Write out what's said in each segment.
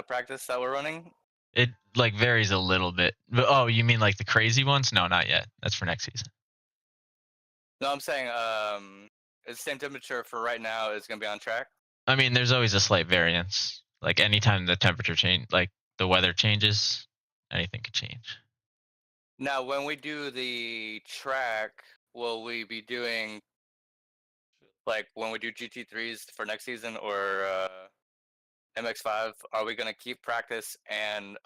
practice that we're running? It like varies a little bit. But, oh, you mean like the crazy ones? No, not yet. That's for next season. No, I'm saying it's the same temperature for right now is gonna be on track. I mean, there's always a slight variance. Like anytime the temperature change, like the weather changes, anything could change. Now, when we do the track, will we be doing like when we do GT3s for next season or MX5? Are we gonna keep practice and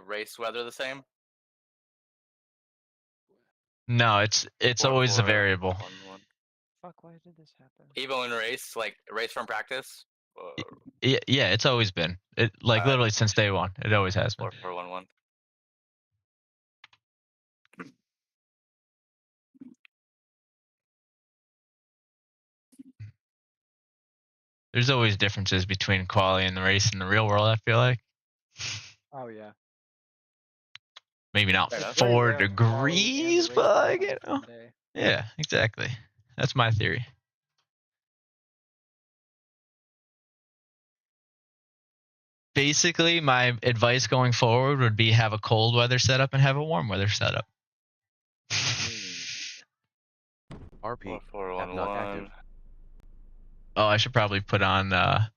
race weather the same? No, it's always a variable. 1-1. Fuck, why did this happen? Even in race, like race from practice? Yeah, it's always been. It like literally since day one. It always has been. 4-1-1. There's always differences between quali and the race in the real world, I feel like. Oh yeah. Maybe not Fair enough. 4 degrees, but you know. Yeah, exactly. That's my theory. Basically, my advice going forward would be have a cold weather setup and have a warm weather setup. RP. 4-1-1. Oh, I should probably put on the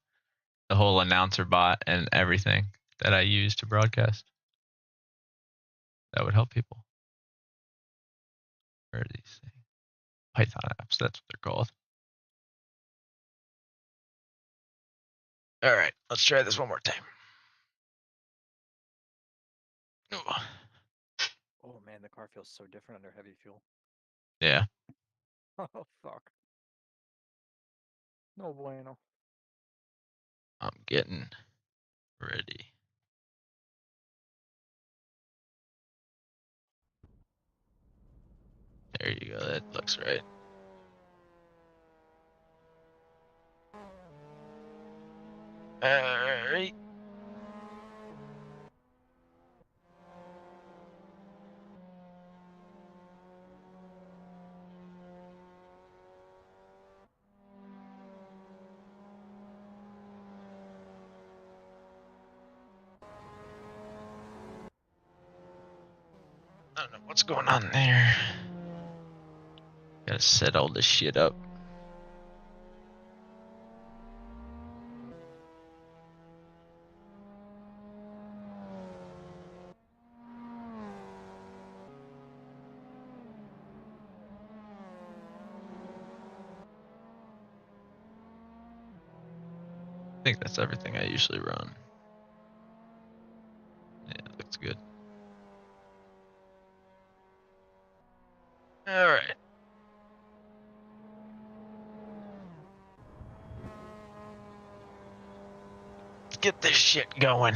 whole announcer bot and everything that I use to broadcast. That would help people. Where are these things? Python apps, that's what they're called. All right, let's try this one more time. Oh man, the car feels so different under heavy fuel. Yeah. Oh fuck. No bueno. I'm getting ready. There you go, that looks right. Alright. I don't know what's going on there. Gotta set all this shit up. I think that's everything I usually run. Yeah, it looks good. Alright. Let's get this shit going.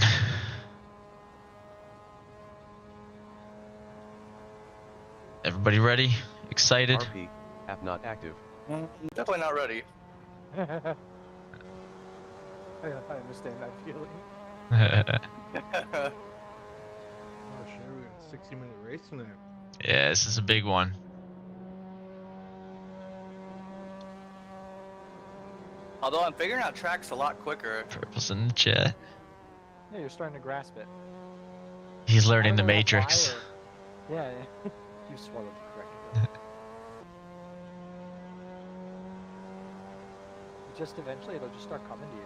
Everybody ready? Excited? RP. App not active. Definitely not ready. I understand that feeling. Oh shit, we got a 60-minute race tonight. Yeah, this is a big one. Although I'm figuring out tracks a lot quicker. Purple's in the chat. Yeah, you're starting to grasp it. He's I learning don't the know that's Matrix. why, yeah, you swallowed correctly. Just eventually it'll just start coming to you.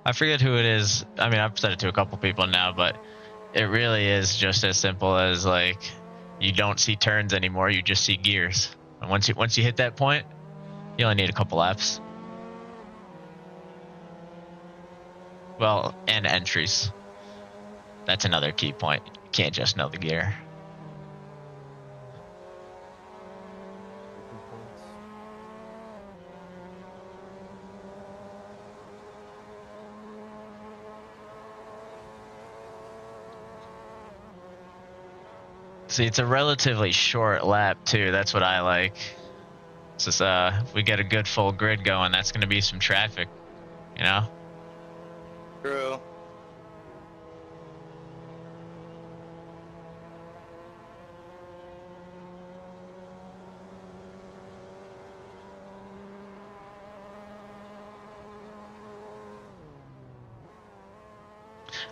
I forget who it is. I mean, I've said it to a couple people now, but it really is just as simple as like you don't see turns anymore, you just see gears. And once you hit that point, you only need a couple laps. Well, and entries. That's another key point. You can't just know the gear. See, it's a relatively short lap too. That's what I like. It's just if we get a good full grid going, that's going to be some traffic, you know. True.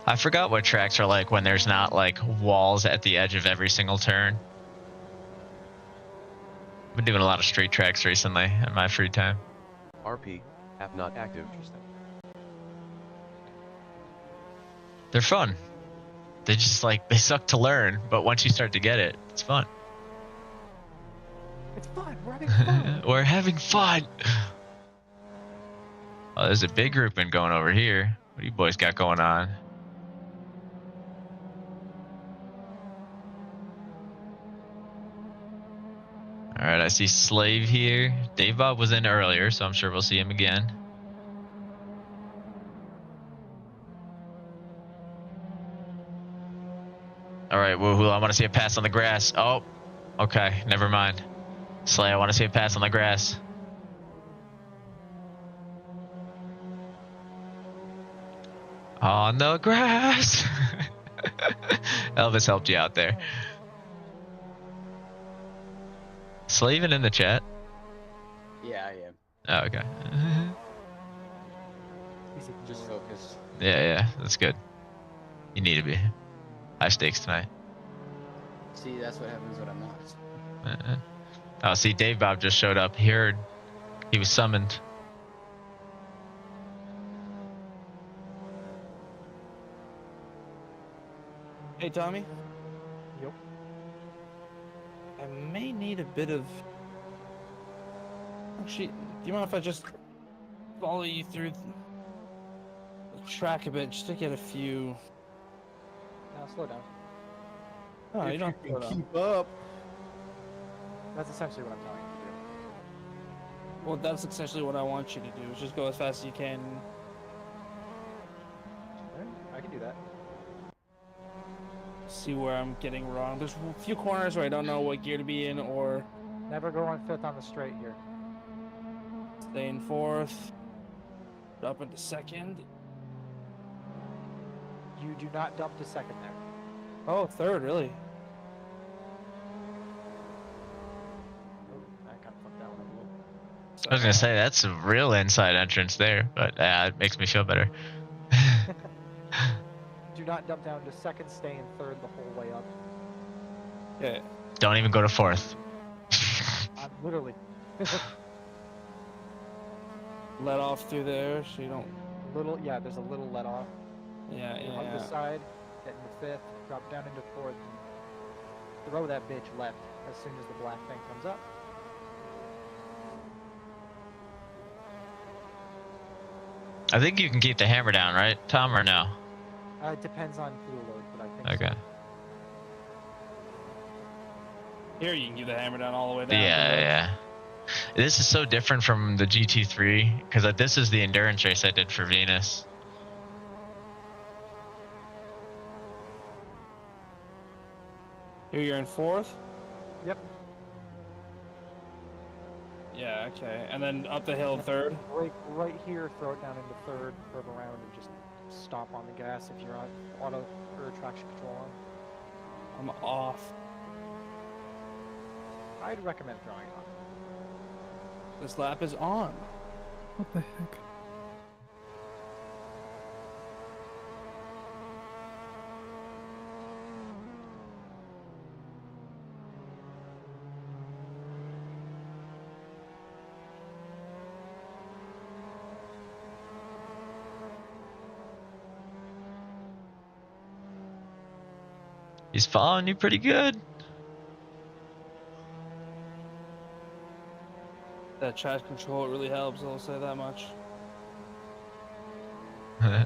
I forgot what tracks are like when there's not like walls at the edge of every single turn. I've been doing a lot of street tracks recently in my free time. RP, app not active. Interesting. They're fun. They just like, they suck to learn, but once you start to get it, it's fun. It's fun. We're having fun. We're having fun. Oh, there's a big grouping going over here. What do you boys got going on? All right, I see Slave here. Dave Bob was in earlier, so I'm sure we'll see him again. All right, woohoo, I want to see a pass on the grass. Oh, okay, never mind. Slay, I want to see a pass on the grass. On the grass. Elvis helped you out there. Slaving in the chat. Yeah, I am. Oh, okay. Just focus. Yeah, that's good. You need to be. High stakes tonight. See, that's what happens when I'm not. Oh, see, Dave Bob just showed up. He heard he was summoned. Hey, Tommy. Yep. I may need a bit of. Actually, do you mind if I just follow you through the track a bit just to get a few? Now slow down. Oh, you If don't you have to slow can down. keep up. That's essentially what I'm telling you to do. Well, that's essentially what I want you to do. Is just go as fast as you can. Alright, I can do that. See where I'm getting wrong. There's a few corners where I don't know what gear to be in, or Never go on fifth on the straight here. stay in fourth, up into second. You do not dump to second there. Oh, third, really? Oh, I kind of fucked that one up a little. I was gonna say that's a real inside entrance there, but it makes me feel better. Do not dump down to second, stay in third the whole way up. Yeah. Don't even go to fourth. I'm literally Let off through there, so you don't. little, yeah, there's a little let off. Yeah, You hug the yeah. side, get into fifth, drop down into fourth, and throw that bitch left as soon as the black thing comes up. I think you can keep the hammer down, right, Tom, or no? It depends on fuel load, but I think Okay. Here you can give the hammer down all the way down. Yeah. This is so different from the GT3 because this is the endurance race I did for Venus. Here you're in fourth? Yep. Yeah, okay. And then up the hill third? Brake right here, throw it down into third, curve around, and just stomp on the gas if you're on auto or traction control on. I'm off. I'd recommend throwing it on. This lap is on. What the heck? He's following you pretty good. That traction control really helps, I'll say that much. My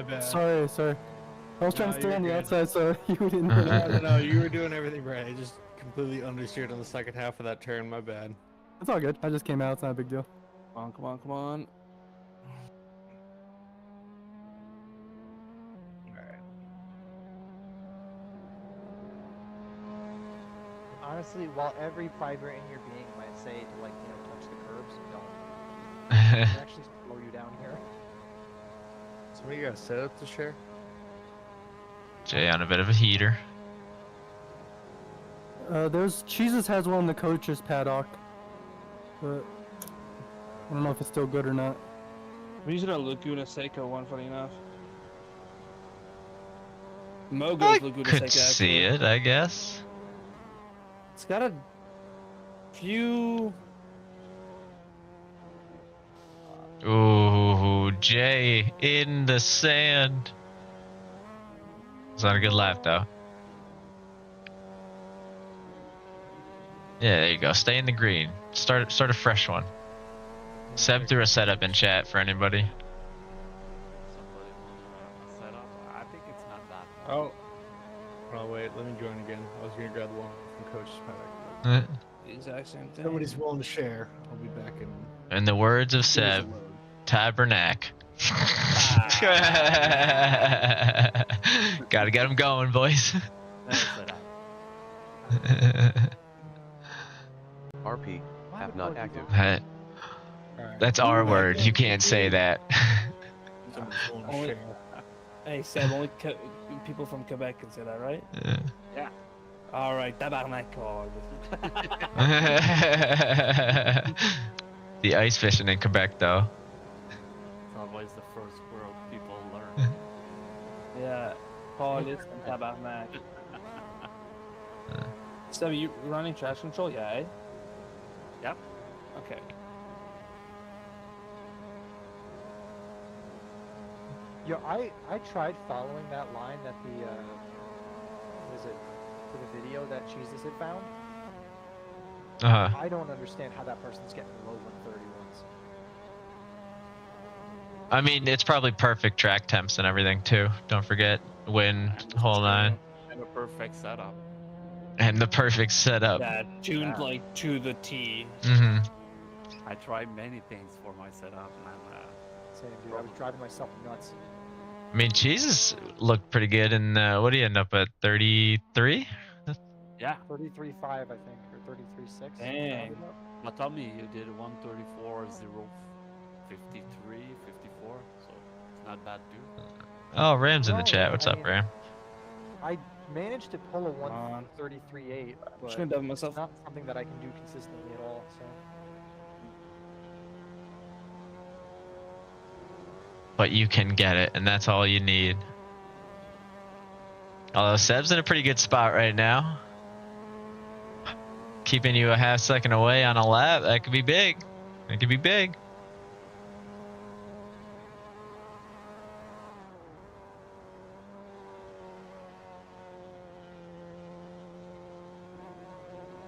bad. Sorry. I was trying No, to stay you're on the good. outside so you didn't No, hit it. no, you were doing everything right. I just completely understeered on the second half of that turn. My bad. It's all good. I just came out. It's not a big deal. Come on. Honestly, while every fiber in your being might say to, like, touch the curbs, don't. It actually slow you down here. Somebody got a setup to share? Jay on a bit of a heater. There's Jesus has one in the coach's paddock, but I don't know if it's still good or not. I'm using a Laguna Seca one, funny enough. I Mogo's Laguna could Seca, see actually. it, I guess. It's got a few. Ooh, Jay in the sand. It's not a good laugh though. Yeah, there you go. Stay in the green. Start a fresh one. Seb threw a setup in chat for anybody. Somebody want a setup? I think it's not that. Oh. Oh wait, let me join again. I was gonna grab the one from Coach's paddock. The exact same thing. Nobody's willing to share. I'll be back in. In the words of as soon as Seb, it loads. Tabernacle. Gotta get them going, boys. RP, Why app the not fuck active. you Alright. That's our word. You can't say that. Someone's willing to Only- share. Hey, Seb, only people from Quebec can say that, right? Yeah. All right, tabarnak. The ice fishing in Quebec, though. It's always the first world people learn. Yeah, police and tabarnak. Seb, you running traction control? Yeah, eh? Yep. Okay. Yo, I tried following that line that the what is it for the video that Jesus had found. I don't understand how that person's getting low 131s. I mean, it's probably perfect track temps and everything too. Don't forget wind, whole nine, And a perfect setup. and the perfect setup. Yeah, tuned Yeah. like to the T. hmm I tried many things for my setup, and Same, dude. I was driving myself nuts. I mean, Jesus looked pretty good. And what did he end up at? 33. yeah. 33.5, I think, or 33.6. Dang. But tell me, you did 134, 0, 53, 54, so it's not bad, dude. Oh, Ram's in the No, chat. What's I up, mean- Ram? I managed to pull a on. 133.8, I'm but just gonna double it's myself. not something that I can do consistently at all. So But you can get it, and that's all you need. Although Seb's in a pretty good spot right now. Keeping you a half second away on a lap, that could be big. That could be big.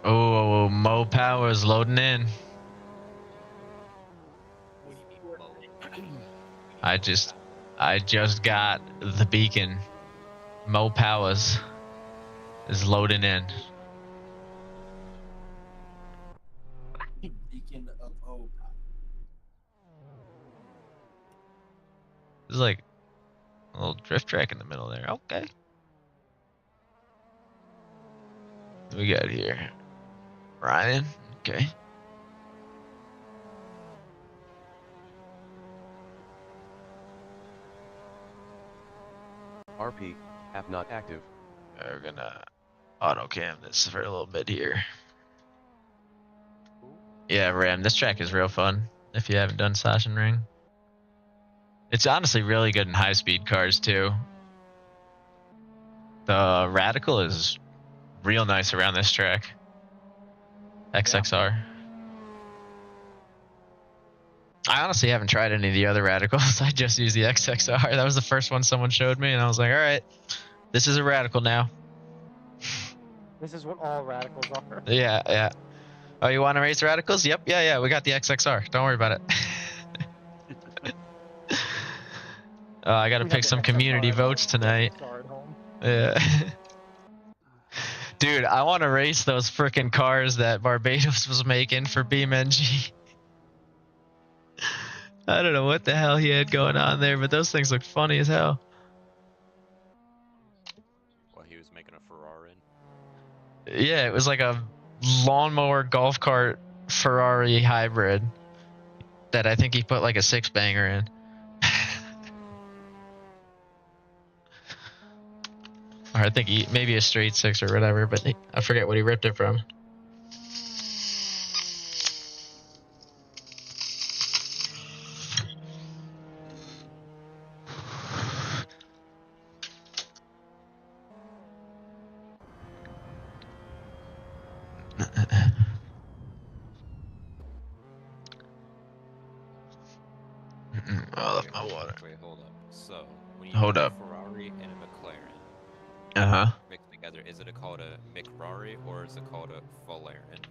Oh, Mo Power's loading in. I just got the beacon. Mo Powers is loading in. Beacon of Hope. This is like a little drift track in the middle there. Okay. What we got here? Ryan. Okay. RP, app not active. We're gonna auto cam this for a little bit here. Yeah, Ram, this track is real fun if you haven't done Sachsenring. It's honestly really good in high speed cars too. The Radical is real nice around this track. XXR. I honestly haven't tried any of the other Radicals. I just used the XXR. That was the first one someone showed me, and I was like, all right, this is a Radical now. this is what all radicals are. Yeah, yeah. Oh, you want to race Radicals? Yep, yeah. We got the XXR. Don't worry about it. I got to We have pick the some XXR community at home, votes the tonight. XXR at home. Yeah. Dude, I want to race those frickin' cars that Barbados was making for BeamNG. I don't know what the hell he had going on there, but those things look funny as hell. Well, he was making a Ferrari. Yeah, it was like a lawnmower golf cart Ferrari hybrid that I think he put like a 6-banger in. Or I think maybe a straight 6 or whatever, but I forget what he ripped it from. I left my water. Wait, hold up. So, when you Hold have up. a Ferrari and a McLaren Uh-huh. mixed together, is it called a McRari or is it called a Falaren?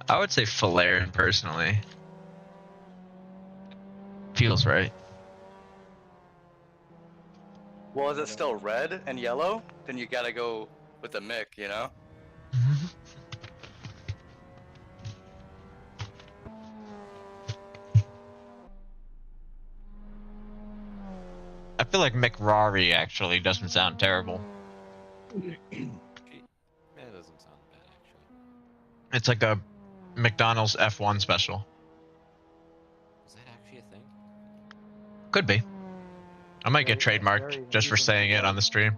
I would say Falaren personally. Feels right. Well, is it still red and yellow? Then you gotta go with the Mick, you know? I feel like McRari actually doesn't sound terrible. Yeah, it doesn't sound bad, actually. It's like a McDonald's F1 special. Is that actually a thing? Could be. I might get Very- trademarked very just for reasonable, saying it yeah. on the stream.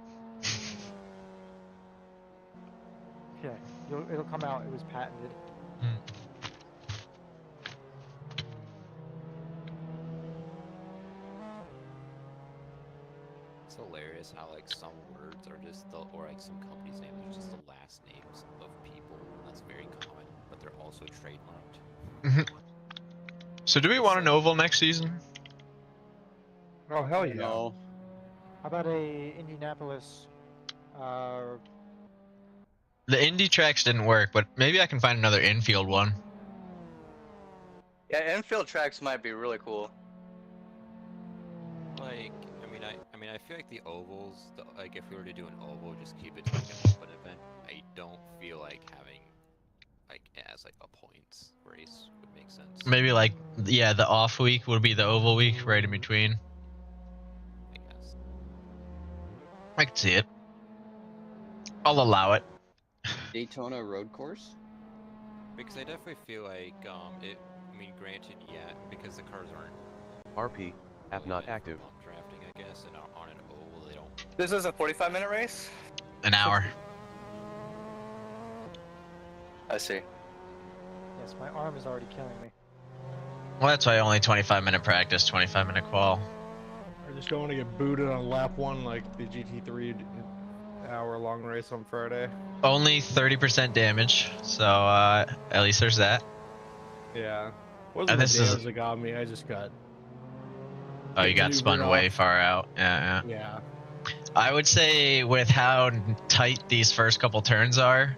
Yeah, it'll come out. It was patented. It's hilarious how like some words are just the, or like some companies' names are just the last names of people. That's very common, but they're also trademarked. So do we want an oval next season? Oh hell yeah! No. How about a Indianapolis? The Indy tracks didn't work, but maybe I can find another infield one. Yeah, infield tracks might be really cool. Like, I mean, I feel like the ovals, like if we were to do an oval, just keep it to like an open event. I don't feel like having like it as like a points race would make sense. Maybe like, yeah, the off week would be the oval week, right in between. I guess. I can see it. I'll allow it. Daytona road course? Because I definitely feel like it. I mean, granted, yeah, because the cars aren't RP, app really not meant for active. bump drafting, I guess, and on an oval they don't. This is a 45-minute race? An hour. I see. Yes, my arm is already killing me. Well, that's why only 25-minute practice, 25-minute qual. I just don't want to get booted on lap 1 like the GT3 hour-long race on Friday. Only 30% damage, so at least there's that. Yeah. Wasn't And the this is- damage that got me. I just got. Oh, you got spun maneuvered way off. far out. Yeah, yeah. Yeah. I would say with how tight these first couple turns are,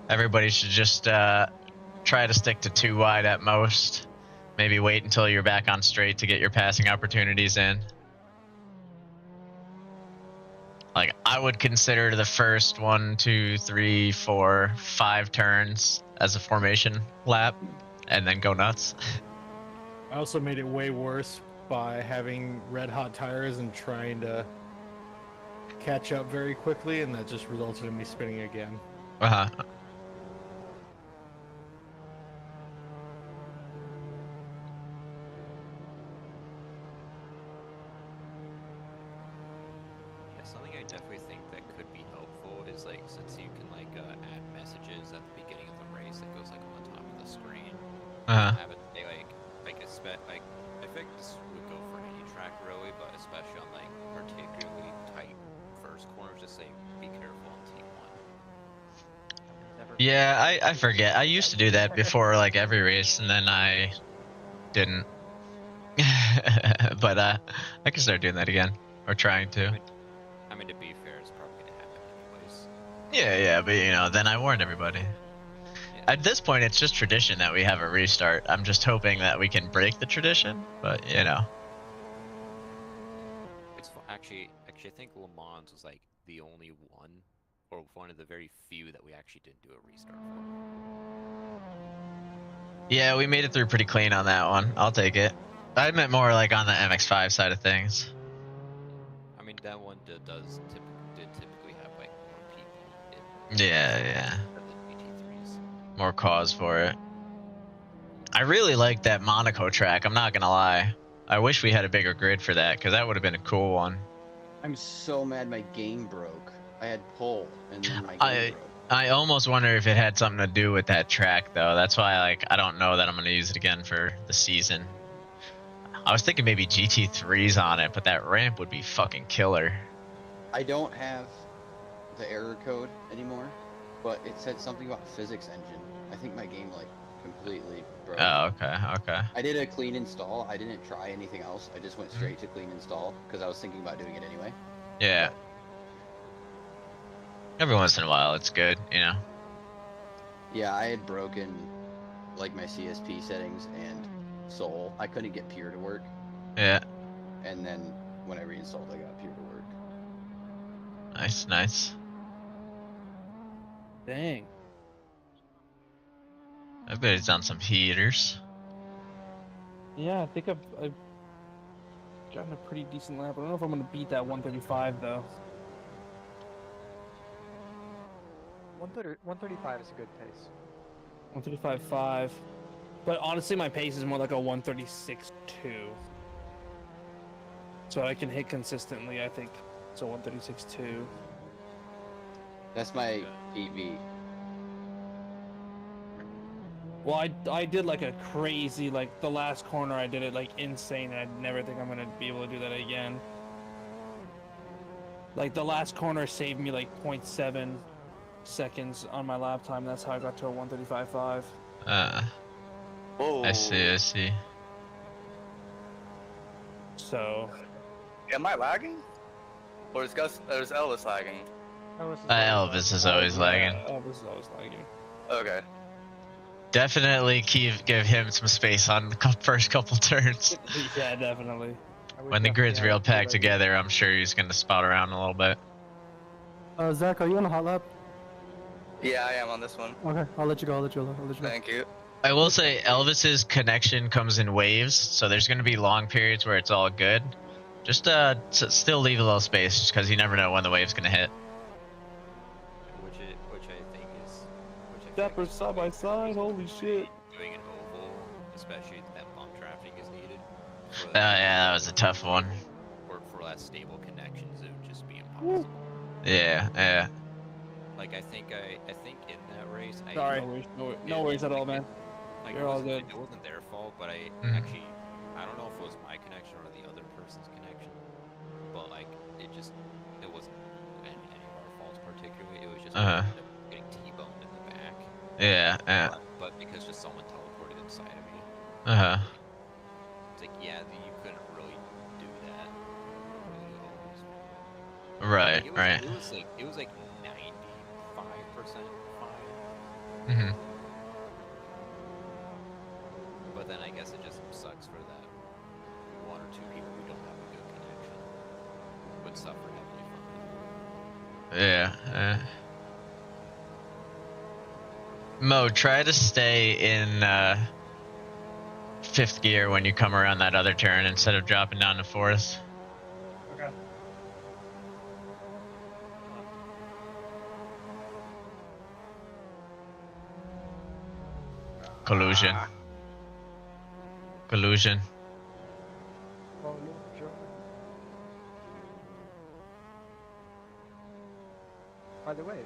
everybody should just try to stick to 2 wide at most. Maybe wait until you're back on straight to get your passing opportunities in. Like, I would consider the first 1, 2, 3, 4, 5 turns as a formation lap, and then go nuts. I also made it way worse by having red hot tires and trying to catch up very quickly, and that just resulted in me spinning again. Uh-huh. Yeah, something I definitely think that could be helpful is like since you can like add messages at the beginning of the race that goes like on the top of the screen. Uh-huh. Have it say like I think this would go for any track really, but especially on like particularly tight first corners, just say be careful on T1. Yeah, I forget. I used to do that before like every race, and then I didn't. But I can start doing that again, or trying to. I mean to be fair, it's probably gonna happen anyways. Yeah, but you know, then I warned everybody. Yeah. At this point, it's just tradition that we have a restart. I'm just hoping that we can break the tradition, but you know. It's actually I think Le Mans was like the only one, or one of the very few that we actually didn't do a restart for. Yeah, we made it through pretty clean on that one. I'll take it. I meant more like on the MX5 side of things. I mean that one did typically have like more people in Yeah. than the GT3s. More cause for it. I really like that Monaco track, I'm not gonna lie. I wish we had a bigger grid for that, because that would have been a cool one. I'm so mad my game broke. I had pole, and then my I- game broke. I almost wonder if it had something to do with that track, though. That's why, like, I don't know that I'm gonna use it again for the season. I was thinking maybe GT3s on it, but that ramp would be fucking killer. I don't have the error code anymore, but it said something about physics engine. I think my game like completely broke. Oh, okay, okay. I did a clean install. I didn't try anything else. I just went straight to clean install because I was thinking about doing it anyway. Yeah. But Every once in a while, it's good, you know. yeah, I had broken like my CSP settings and Soul. I couldn't get Pure to work, Yeah. and then when I reinstalled, I got Pure to work. Nice, nice. Dang. I bet he's on some heaters. Yeah, I think I've gotten a pretty decent lap. I don't know if I'm gonna beat that 135 though. 135 is a good pace. 135.5. But honestly, my pace is more like a 136.2. So I can hit consistently, I think. So 136.2. That's my PV. Well, I did like a crazy, like the last corner I did it like insane, and I never think I'm gonna be able to do that again. Like the last corner saved me like 0.7 seconds on my lap time. That's how I got to a 135.5. Whoa. I see. So Am I lagging? Or is Elvis lagging? Elvis is always lagging. Elvis is always lagging. Okay. Definitely give him some space on the first couple turns. Yeah, definitely. When the grid's real packed together, I'm sure he's gonna spot around a little bit. Zach, are you on a hot lap? Yeah, I am on this one. Okay, I'll let you go. Thank you. I will say Elvis's connection comes in waves, so there's gonna be long periods where it's all good. Just still leave a little space, just because you never know when the wave's gonna hit. Which I think is. Steppers side by side, holy shit. Doing an oval, especially that bump traffic is needed. Oh yeah, that was a tough one. For that stable connections, it would just be impossible. Yeah. Like I think in that race, Sorry. No worries at all, man. Like You're all good. It wasn't their fault, but I don't know if it was my connection or the other person's connection, but like it wasn't any of our faults particularly. It was just getting T-boned in the back. Yeah. But because just someone teleported inside of me. It's like you couldn't really do that. Right. It was like 95% fine. But then I guess it just sucks for that one or two people who don't have a good connection would suffer heavily from it. Yeah. Mo, try to stay in fifth gear when you come around that other turn instead of dropping down to fourth. Okay. Collusion. By the way,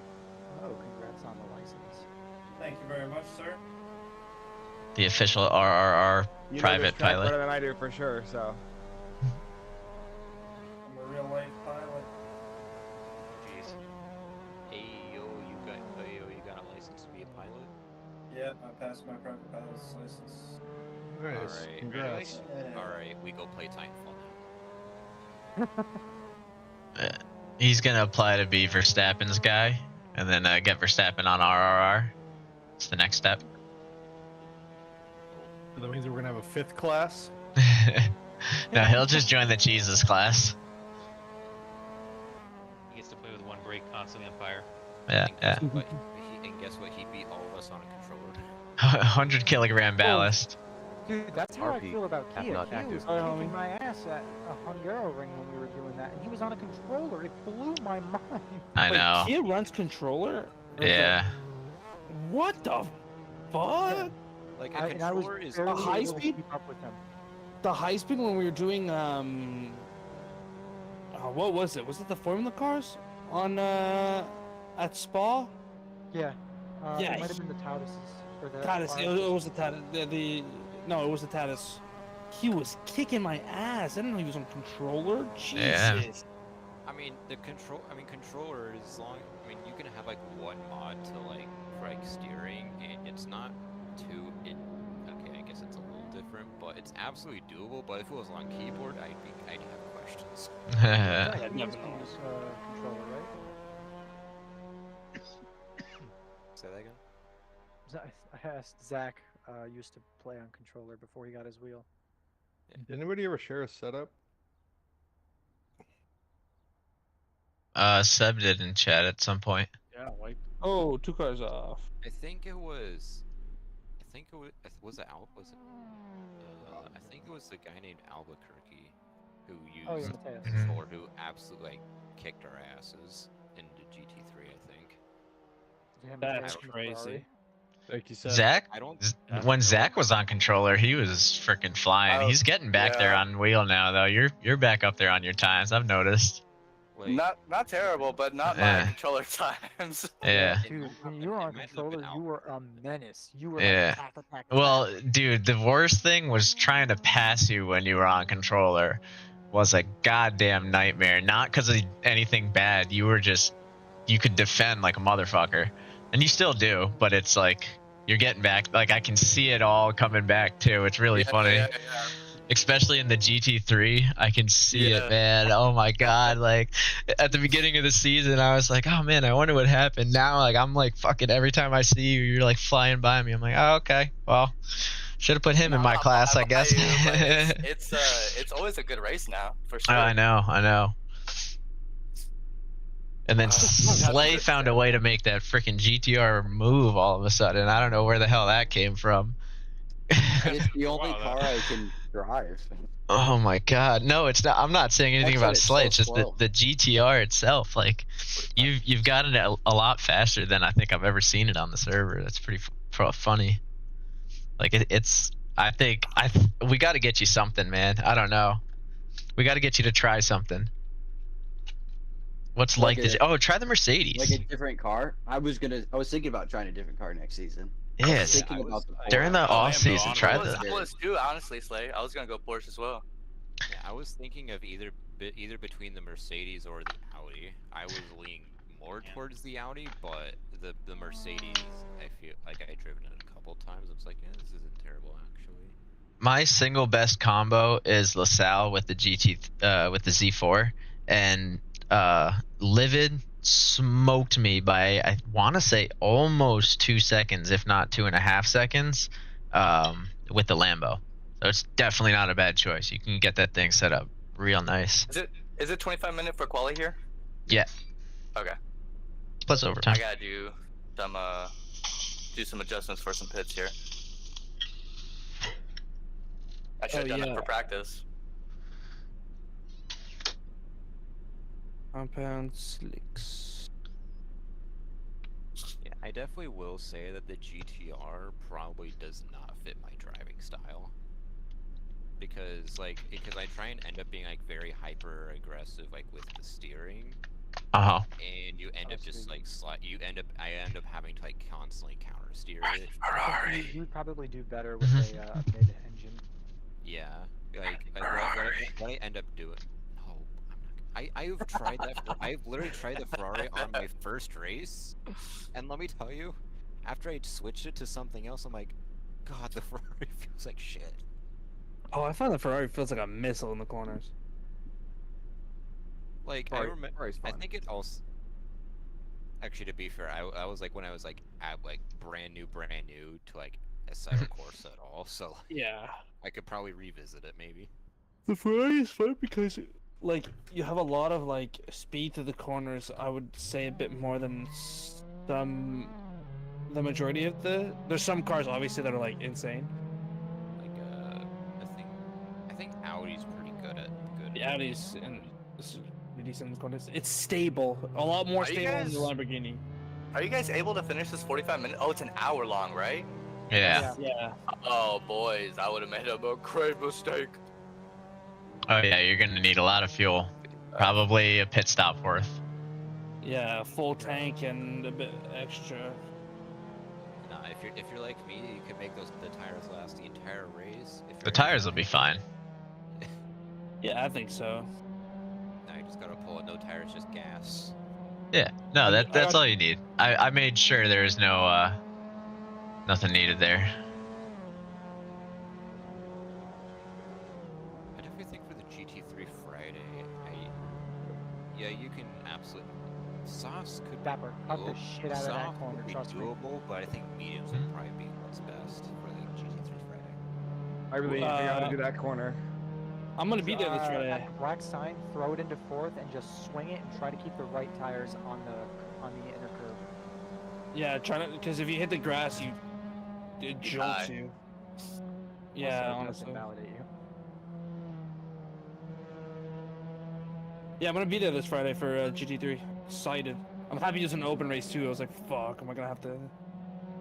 congrats on the license. Thank you very much, sir. The official RRR You know private this track pilot. better than I do for sure, so. I'm a real life pilot. Jeez. Ayo, you got a license to be a pilot? Yeah, I passed my private pilot's license. Nice. Alright. Congrats. Alright, we go play Titanfall now. He's gonna apply to be Verstappen's guy, and then get Verstappen on RRR. It's the next step. So that means we're gonna have a fifth class. No, he'll just join the Jesus class. He gets to play with one brake constantly on fire. Yeah. And guess what? He beat all of us on a controller. 100 kilogram ballast. Dude, that's how I RP, feel about app Kia. not Kia active. was kicking my ass at a Hungaroring when we were doing that, and he was on a controller. It blew my mind. I know. Kia runs controller? Yeah. What the fuck? Like a And I was controller is barely a high able to speed? keep up with him. The high speed when we were doing what was it? Was it the Formula cars on at Spa. Yeah. Yeah, It might have been the Tautuses or the Tatis. It RXs. was the Tatis. No, it was the Tatis. He was kicking my ass. I didn't know he was on controller. Yeah. Jesus. I mean, controller is long. I mean, you can have like one mod to like for like steering, and it's not too. Okay, I guess it's a little different, but it's absolutely doable. But if it was on keyboard, I'd have questions. Zach, Yeah, you used to definitely. use controller, right? Say that again. I asked Zach used to play on controller before he got his wheel. Did anybody ever share a setup? Seb did in chat at some point. Yeah, like Oh, 2 cars off. I think it was. Was it Al? Was it? I think it was the guy named Albuquerque who used Oh, yeah, the Mateus. controller who absolutely like kicked our asses into GT3. I think. Yeah, That's Mateus from the crazy. Ferrari. Like you said. Zach, I don't. when Zach was on controller, he was freaking flying. Oh, He's getting back there yeah. on wheel now, though. You're back up there on your times. I've noticed. Like, Not terrible, but not my Yeah. controller times. Yeah. It Dude, might when have you been- were it on might have been controller, you were a menace. You were Yeah. like tack, attack, Well, attack. dude, the worst thing was trying to pass you when you were on controller was a goddamn nightmare. Not because of anything bad. You could defend like a motherfucker. And you still do, but it's like you're getting back. Like I can see it all coming back too. It's really funny. Yeah. Especially in the GT3, I can see it, Yeah. man. Oh my god! Like at the beginning of the season, I was like, "Oh man, I wonder what happened." Now, like I'm like, "Fucking!" Every time I see you, you're like flying by me. I'm like, "Oh, okay. Well, should have put him in my class, I guess." It's always a good race now, for sure. I know. And then that's Slay good found stuff. a way to make that freaking GTR move all of a sudden. I don't know where the hell that came from. It's the only Wow, car I can drive. Oh my god. No, it's not. I'm not saying anything That's about it, it's Slay. so It's just slow. the GTR itself. Like, you've gotten it a lot faster than I think I've ever seen it on the server. That's pretty funny. Like, it's. I think we got to get you something, man. I don't know. We got to get you to try something. What's Like like this? Oh, try the Mercedes. Like a different car. I was thinking about trying a different car next season. Yes. Thinking about the During the Porsche. off Lambo, season, try I the. was too, honestly, Slay. I was gonna go Porsche as well. Yeah, I was thinking of either between the Mercedes or the Audi. I was leaning more towards the Audi, but the Mercedes, I feel like I driven it a couple times. I was like, yeah, this isn't terrible actually. My single best combo is LaSalle with the with the Z4, and Livid smoked me by, I want to say, almost 2 seconds, if not 2.5 seconds, with the Lambo. So it's definitely not a bad choice. You can get that thing set up real nice. Is it 25-minute for quali here? Yeah. Okay. Plus overtime. I gotta do some adjustments for some pits here. I should have done that for practice. Compound slicks. Yeah, I definitely will say that the GTR probably does not fit my driving style. Because I try and end up being like very hyper aggressive like with the steering. And you end up just like I end up having to like constantly counter steer it. Ferrari. You would probably do better with a mid engine. Yeah, what I end up doing. No, I'm not. I've tried that. I've literally tried the Ferrari on my first race, and let me tell you, after I switched it to something else, I'm like, God, the Ferrari feels like shit. Oh, I find the Ferrari feels like a missile in the corners. Like I remember, I think it also. Actually, to be fair, I was like when I was like at like brand new to like Assetto Corsa at all, so Yeah. I could probably revisit it maybe. The Ferrari is fun because like you have a lot of like speed to the corners. I would say a bit more than the majority of there's some cars obviously that are like insane. Like I think Audi's pretty good at The Audi's and decent in the corners. It's stable, a lot more stable than the Lamborghini. Are you guys able to finish this 45 minutes? Oh, it's an hour long, right? Yeah. Yeah. Oh, boys, I would have made a great mistake. Oh yeah, you're gonna need a lot of fuel. Probably a pit stop worth. Yeah, full tank and a bit extra. Nah, if you're like me, you can make the tires last the entire race. If The you're tires will be fine. Yeah, I think so. Now you just gotta pull it. No tires, just gas. Yeah, no, I that's got- all you need. I made sure there is no nothing needed there. I definitely think for the GT3 Friday, yeah, you can absolutely. Softs could Dapper, cut the doable. shit out of that Soft corner, would be trust me. doable, but I think mediums would probably be what's best for the GT3 Friday. I really need to figure out how to do that corner. I'm gonna be there this At Friday. the black sign, throw it into fourth and just swing it and try to keep the right tires on the inner curve. Yeah, trying to, because if you hit the grass, it jolts die. you. Also, Yeah, it does honestly. invalidate you. Yeah, I'm gonna be there this Friday for GT3. Excited. I'm happy it's an open race too. I was like, fuck, am I gonna have to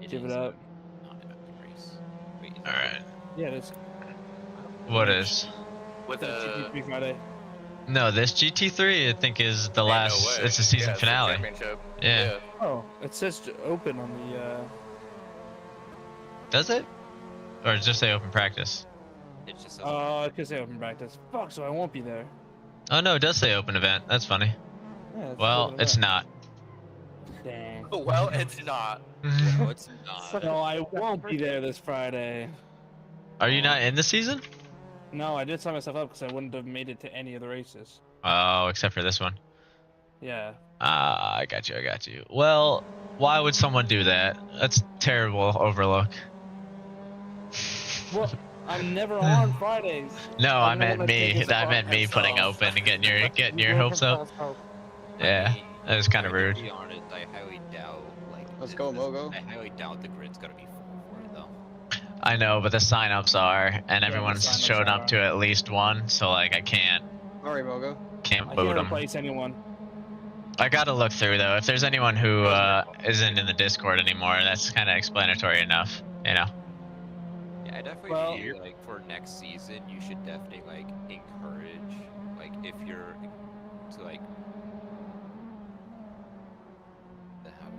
give it up? Not an open race. Wait, is it All right. Yeah, it is. What is? With The a GT3 Friday. No, this GT3 I think is the ain't last. no way. It's the season Yeah, it's the finale. championship. Yeah. Oh, it says open on the. Does it? Or does it just say open practice? It just says Oh, it could say open practice. Fuck, so I won't be there. Oh no, it does say open event. That's funny. Yeah, it's Well, open it's event. not. Dang. Well, it's not. no, it's not. No, I won't be there this Friday. Are you not in the season? No, I did sign myself up because I wouldn't have made it to any of the races. Oh, except for this one. Yeah. Ah, I got you. I got you. Well, why would someone do that? That's terrible overlook. Well, I'm never on Fridays. No, I I'm the meant one that me. takes I meant me putting himself. open and getting your You gave hopes him up. false hope. Yeah, I mean, that was kind of to rude. be honest, I highly doubt. Like, Let's go, Mogo. I highly doubt the grid's gonna be full for it though. I know, but the signups are, and the everyone's signups showed up are. to at least one, so like I can't Sorry, Mogo. I boot can't them. replace anyone. I gotta look through though. If there's anyone who isn't in the Discord anymore, that's kind of explanatory enough, you know. Yeah, I definitely Well- feel like for next season, you should definitely like encourage, like if you're to like. How do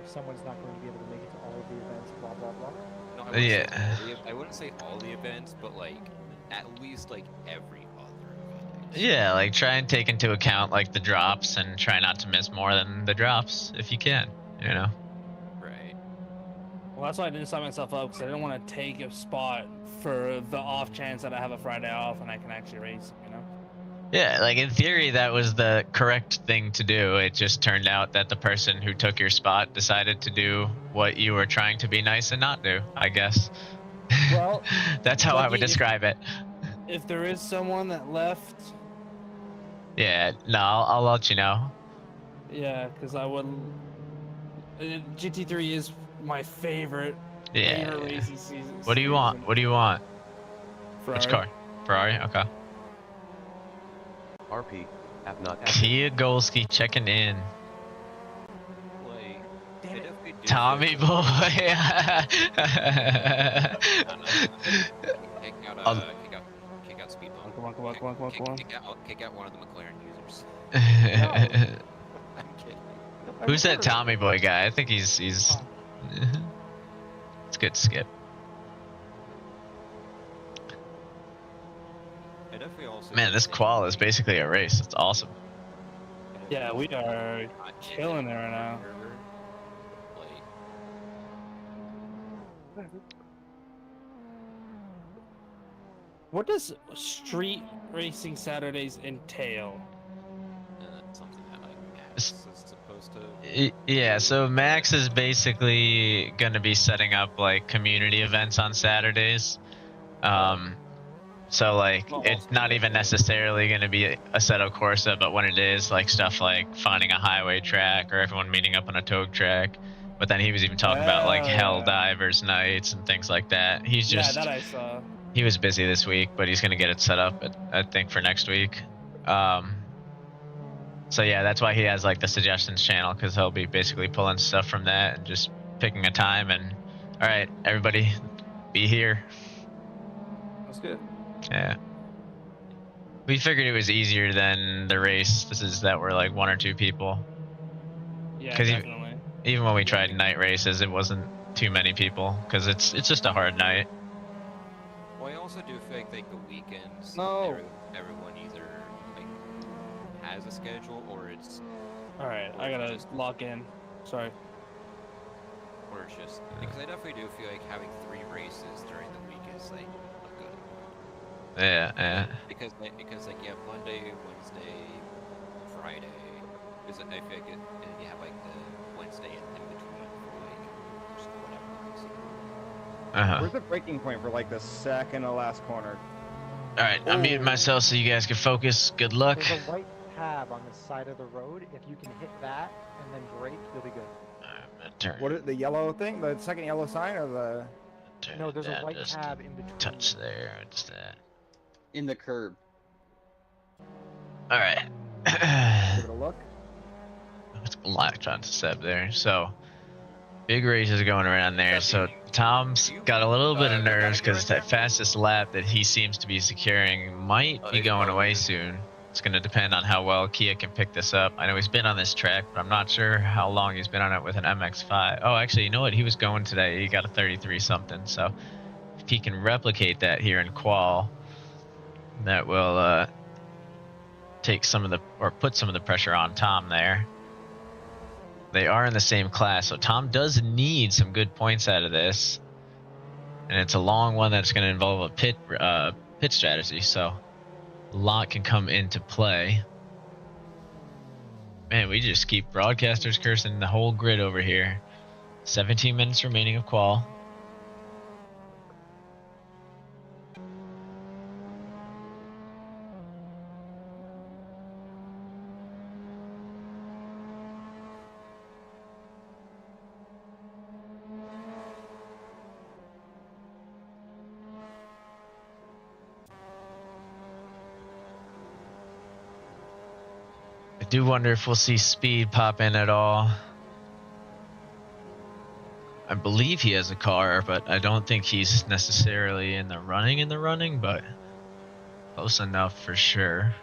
If someone's not going to be able to make it to all of the events, blah blah blah. No, I wouldn't say Yeah. all I wouldn't say all the events, but like at least like every other event. I'd say. Yeah, like try and take into account like the drops and try not to miss more than the drops if you can, you know. Right. Well, that's why I didn't sign myself up because I didn't want to take a spot for the off chance that I have a Friday off and I can actually race, you know? Yeah, like in theory that was the correct thing to do. It just turned out that the person who took your spot decided to do what you were trying to be nice and not do, I guess. Well, that's how I Lucky would if- describe it. If there is someone that left, Yeah, no, I'll let you know. yeah, because I wouldn't. GT3 is my favorite Yeah. racing season. What do you want? What do you want? Ferrari. Which car? Ferrari? Okay. RP. App not active. Kia Golski checking in. Like, Damn they it. definitely do Tommy fix boy. Kick out, I'll- kick out speed bump. Come on, come on, come on, come on, come on. Kick out one of the McLaren users. I'm kidding. Who's that Tommy boy guy? I think he's Oh. It's good to skip. I definitely also Man, this think qual is basically a race. It's awesome. Yeah, we are not killing it right now. Like, What does street racing Saturdays entail? that's something that like S- Max is supposed to. Yeah, so Max is basically gonna be setting up like community events on Saturdays. So like Well, it's not even necessarily gonna be a Assetto Corsa, but when it is, like stuff like finding a highway track or everyone meeting up on a tow track. But then he was even talking about like Hell Yeah. Divers nights and things like that. He's just Yeah, that I saw. he was busy this week, but he's gonna get it set up I think for next week. So yeah, that's why he has like the suggestions channel, because he'll be basically pulling stuff from that and just picking a time and all right, everybody, be here. That's good. Yeah. We figured it was easier than the race. This is that we're like 1 or 2 people. Yeah, 'Cause definitely. Even when we tried night races, it wasn't too many people because it's just a hard night. Well, I also do feel like the weekends, No. everyone either like has a schedule or it's All right, I gotta lock in. Sorry. or it's just because I definitely do feel like having 3 races during the week is like not good. Yeah. Because like you have Monday, Wednesday, Friday. Because I feel like and you have like the Wednesday in between for like just whatever. Where's the breaking point for like the second to last corner? All right, I'm muting myself so you guys can focus. Good luck. There's a white tab on the side of the road. If you can hit that and then brake, you'll be good. What is the yellow thing? The second yellow sign or the? No, there's a down white just tab in between. touch there. What's that? In the curb. All right. Give it a look. It's black trying to step there. So big races going around there. So Tom's got a little bit of nerves because that fastest lap that he seems to be securing might be going away soon. It's going to depend on how well Kia can pick this up. I know he's been on this track, but I'm not sure how long he's been on it with an MX5. Oh, actually, you know what? He was going today. He got a 33 something. So if he can replicate that here in qual, that will take some of the, or put some of the pressure on Tom there. They are in the same class, so Tom does need some good points out of this, and it's a long one that's going to involve a pit strategy. So a lot can come into play. Man, we just keep broadcasters cursing the whole grid over here. 17 minutes remaining of qual. I do wonder if we'll see speed pop in at all. I believe he has a car, but I don't think he's necessarily in the running, but close enough for sure.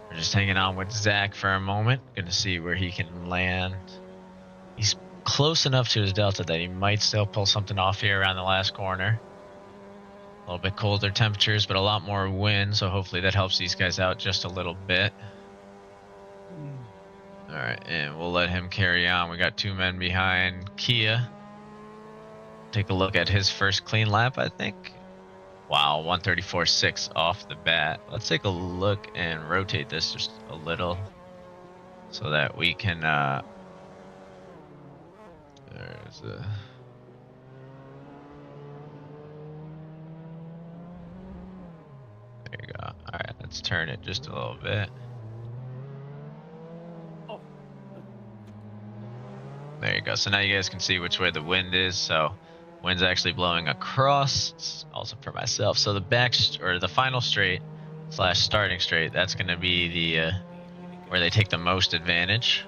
We're just hanging on with Zach for a moment. Gonna see where he can land. He's close enough to his delta that he might still pull something off here around the last corner. A little bit colder temperatures, but a lot more wind, so hopefully that helps these guys out just a little bit. All right, and we'll let him carry on. We got 2 men behind Kia. Take a look at his first clean lap, I think. Wow, 134.6 off the bat. Let's take a look and rotate this just a little so that we can, there's a... There you go. All right, let's turn it just a little bit. There you go. So now you guys can see which way the wind is. So wind's actually blowing across. It's also for myself. So the final straight / starting straight, that's going to be the where they take the most advantage.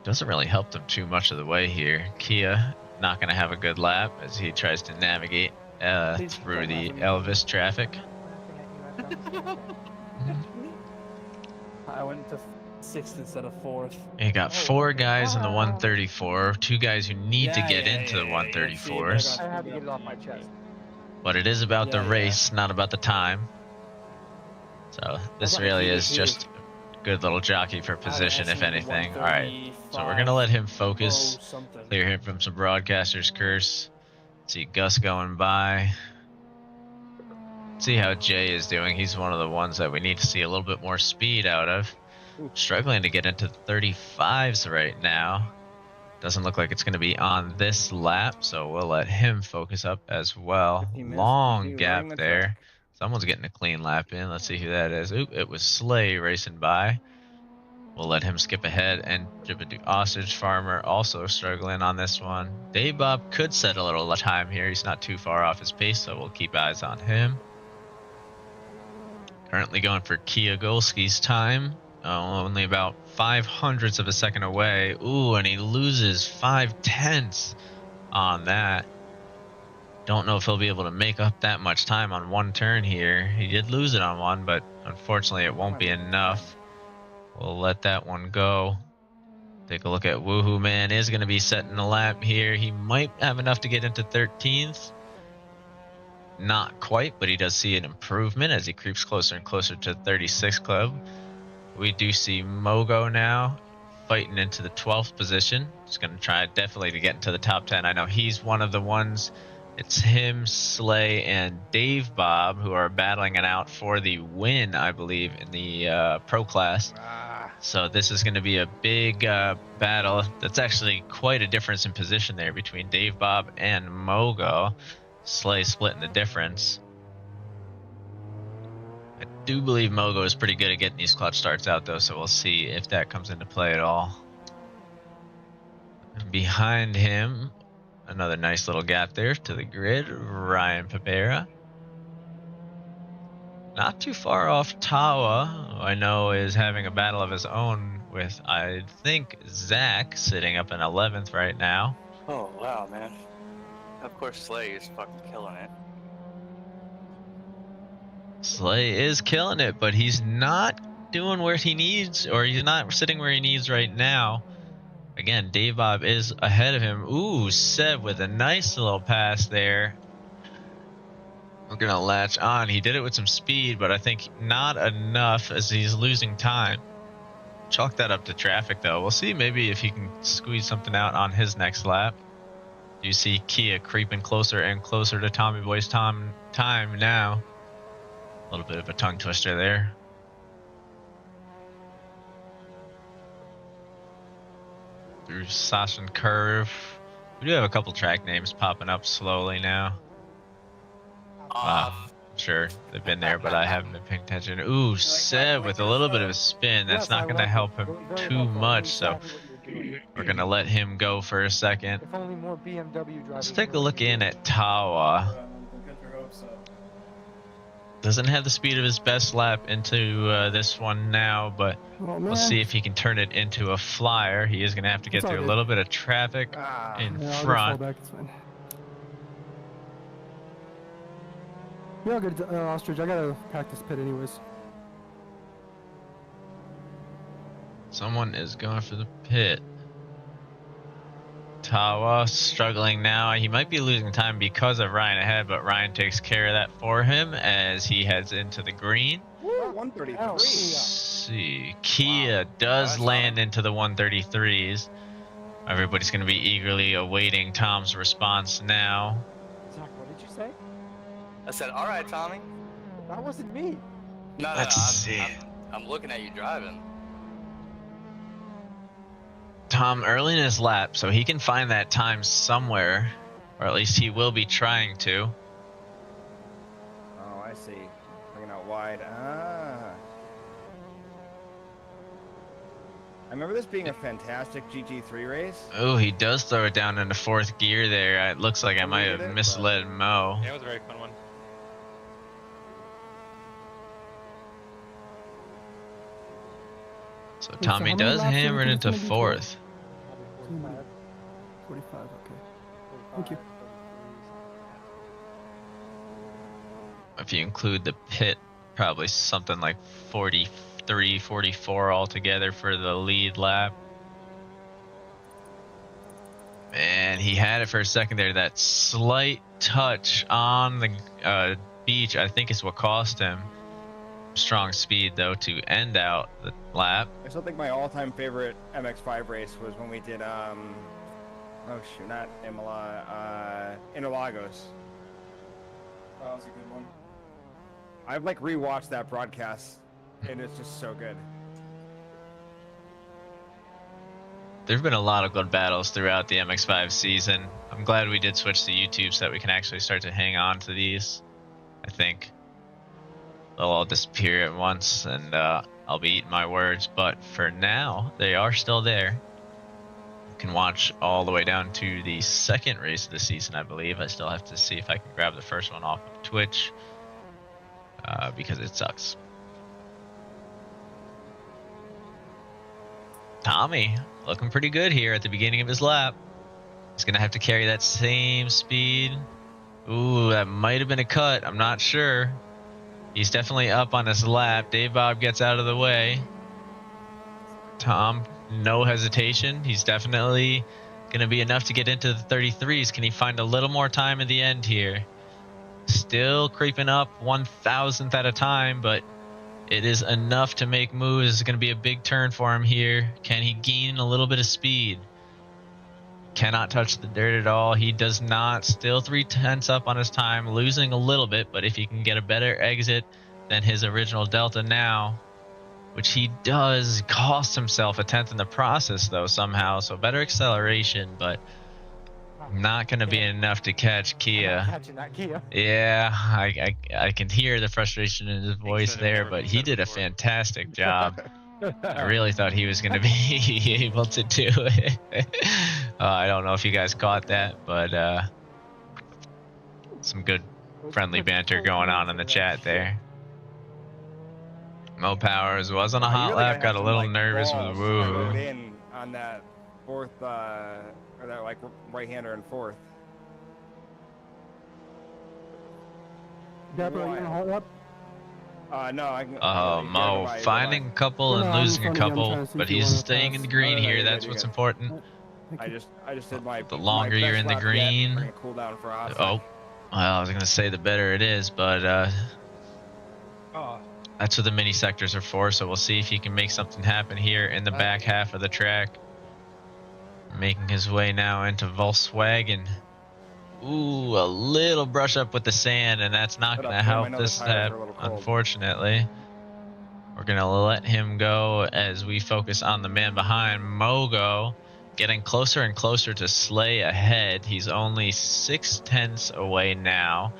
Doesn't really help them too much of the way here. Kia not going to have a good lap as he tries to navigate through the Elvis traffic. I went to 6th instead of 4th. You got 4 guys in the 134, 2 guys who need to get into the 134s. I had to get it off my chest. But it is about the race, not about the time. So this really is just a good little jockey for position, if anything. All right, so we're gonna let him focus, clear him from some broadcasters' curse. See Gus going by. See how Jay is doing. He's one of the ones that we need to see a little bit more speed out of. Struggling to get into the 35s right now. Doesn't look like it's going to be on this lap, so we'll let him focus up as well. Long gap there. Someone's getting a clean lap in. Let's see who that is. Oop, it was Slay racing by. We'll let him skip ahead, and Jibadu Ostrich Farmer also struggling on this one. Daybob could set a little time here. He's not too far off his pace, so we'll keep eyes on him. Currently going for Kia Golski's time. Only about 0.05 of a second away. Ooh, and he loses 0.5 on that. Don't know if he'll be able to make up that much time on one turn here. He did lose it on one, but unfortunately it won't be enough. We'll let that one go. Take a look at Woohoo Man is going to be setting the lap here. He might have enough to get into 13th. Not quite, but he does see an improvement as he creeps closer and closer to 36 club. We do see Mogo now fighting into the 12th position. He's going to try definitely to get into the top 10. I know he's one of the ones. It's him, Slay, and Dave Bob who are battling it out for the win, I believe, in the pro class. So this is going to be a big battle. That's actually quite a difference in position there between Dave Bob and Mogo. Slay splitting the difference. I do believe Mogo is pretty good at getting these clutch starts out, though, so we'll see if that comes into play at all. And behind him, another nice little gap there to the grid, Ryan Papera. Not too far off Tawa, who I know is having a battle of his own with, I think, Zach, sitting up in 11th right now. Oh, wow, man. Of course, Slay is fucking killing it. Slay is killing it, but he's not doing where he needs, or he's not sitting where he needs right now. Again, Dave Bob is ahead of him. Ooh, Seb with a nice little pass there. We're going to latch on. He did it with some speed, but I think not enough as he's losing time. Chalk that up to traffic, though. We'll see maybe if he can squeeze something out on his next lap. You see Kia creeping closer and closer to Tommy Boy's time now. A little bit of a tongue twister there. Through Sachsenring Curve. We do have a couple track names popping up slowly now. Sure, they've been there, but I haven't been paying attention. Ooh, Seb with a little bit of a spin. That's not going to help him too much, so we're going to let him go for a second. If only more BMW drivers. Let's take a look in at Tawa. Doesn't have the speed of his best lap into this one now, but we'll see if he can turn it into a flyer. He is going to have to get through a little bit of traffic in front. Yeah, I'll get Ostrich. I gotta practice pit anyways. Someone is going for the pit. Tawa struggling now. He might be losing time because of Ryan ahead, but Ryan takes care of that for him as he heads into the green. Woo, 133. Let's see. Kia does land into the 133s. Everybody's going to be eagerly awaiting Tom's response now. Zach, what did you say? I said, all right, Tommy. That wasn't me. No, Let's see. I'm looking at you driving. Tom early in his lap, so he can find that time somewhere, or at least he will be trying to. Oh, I see. Bringing out wide. I remember this being a fantastic GT3 race. Oh, he does throw it down into fourth gear there. It looks like I might have misled Mo. Yeah, it was a very fun one. So Tommy does hammer it into fourth. 45, okay. Thank you. If you include the pit, probably something like 43, 44 altogether for the lead lap. And he had it for a second there. That slight touch on the beach, I think, is what cost him. Strong speed, though, to end out the lap. I still think my all-time favorite MX5 race was when we did, oh shoot, not Imola, Interlagos. That was a good one. I've like rewatched that broadcast, and it's just so good. There've been a lot of good battles throughout the MX5 season. I'm glad we did switch to YouTube so that we can actually start to hang on to these. I think they'll all disappear at once, and I'll be eating my words. But for now, they are still there. You can watch all the way down to the second race of the season, I believe. I still have to see if I can grab the first one off of Twitch because it sucks. Tommy looking pretty good here at the beginning of his lap. He's going to have to carry that same speed Ooh, that might have been a cut. I'm not sure. He's definitely up on his lap. Dave Bob gets out of the way. Tom, no hesitation. He's definitely going to be enough to get into the 33s. Can he find a little more time in the end here? Still creeping up 1,000th at a time, but it is enough to make moves. It's going to be a big turn for him here. Can he gain a little bit of speed? Cannot touch the dirt at all. He does not. Still 3/10 up on his time, losing a little bit, but if he can get a better exit than his original Delta now, which he does, cost himself a 10th in the process though somehow, so better acceleration, but not going to be enough to catch I'm Kia. not catching that Kia. Yeah, I can hear the frustration in his voice there, but he did a fantastic job. I really thought he was going to be able to do it. I don't know if you guys caught that, but some good friendly banter going on in the chat there. Mo Powers was on a You hot really lap, gotta got have a some, little like, nervous with balls to move woohoo. in on that fourth, or that like right-hander and fourth. Deborah, you gonna hold up? No, I can. Oh, Mo finding a couple and losing a couple, but he's staying in the green here. That's what's important. I just did my. The longer my you're best in the lap yet. green, We're gonna cool down for a hot oh, sec. well, I was gonna say the better it is, but that's what the mini sectors are for. So we'll see if he can make something happen here in the back half of the track. Making his way now into Volkswagen. Ooh, a little brush up with the sand, and that's not going to help this step, unfortunately. We're going to let him go as we focus on the man behind. Mogo getting closer and closer to Slay ahead. He's only 6/10 away now.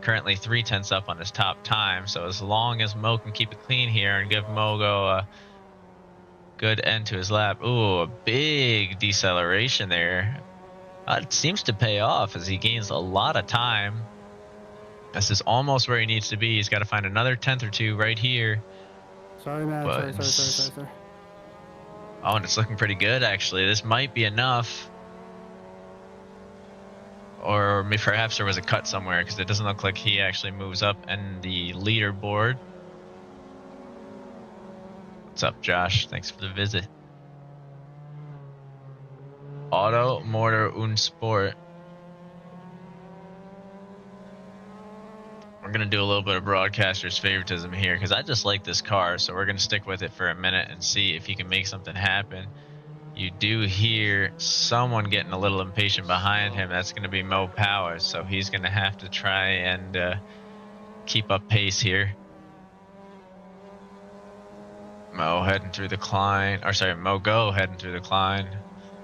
Currently 3/10 up on his top time. So as long as Mo can keep it clean here and give Mogo a good end to his lap. Ooh, a big deceleration there. It seems to pay off as he gains a lot of time. This is almost where he needs to be. He's got to find another 10th or two right here. Sorry, man. Sorry. Oh, and it's looking pretty good, actually. This might be enough. Or maybe perhaps there was a cut somewhere, because it doesn't look like he actually moves up in the leaderboard. What's up, Josh? Thanks for the visit. Auto, Motor, und Sport. We're going to do a little bit of broadcaster's favoritism here because I just like this car, so we're going to stick with it for a minute and see if he can make something happen. You do hear someone getting a little impatient behind him. That's going to be Mo Powers, so he's going to have to try and keep up pace here. Mo heading through the climb, or sorry, Mogo heading through the climb.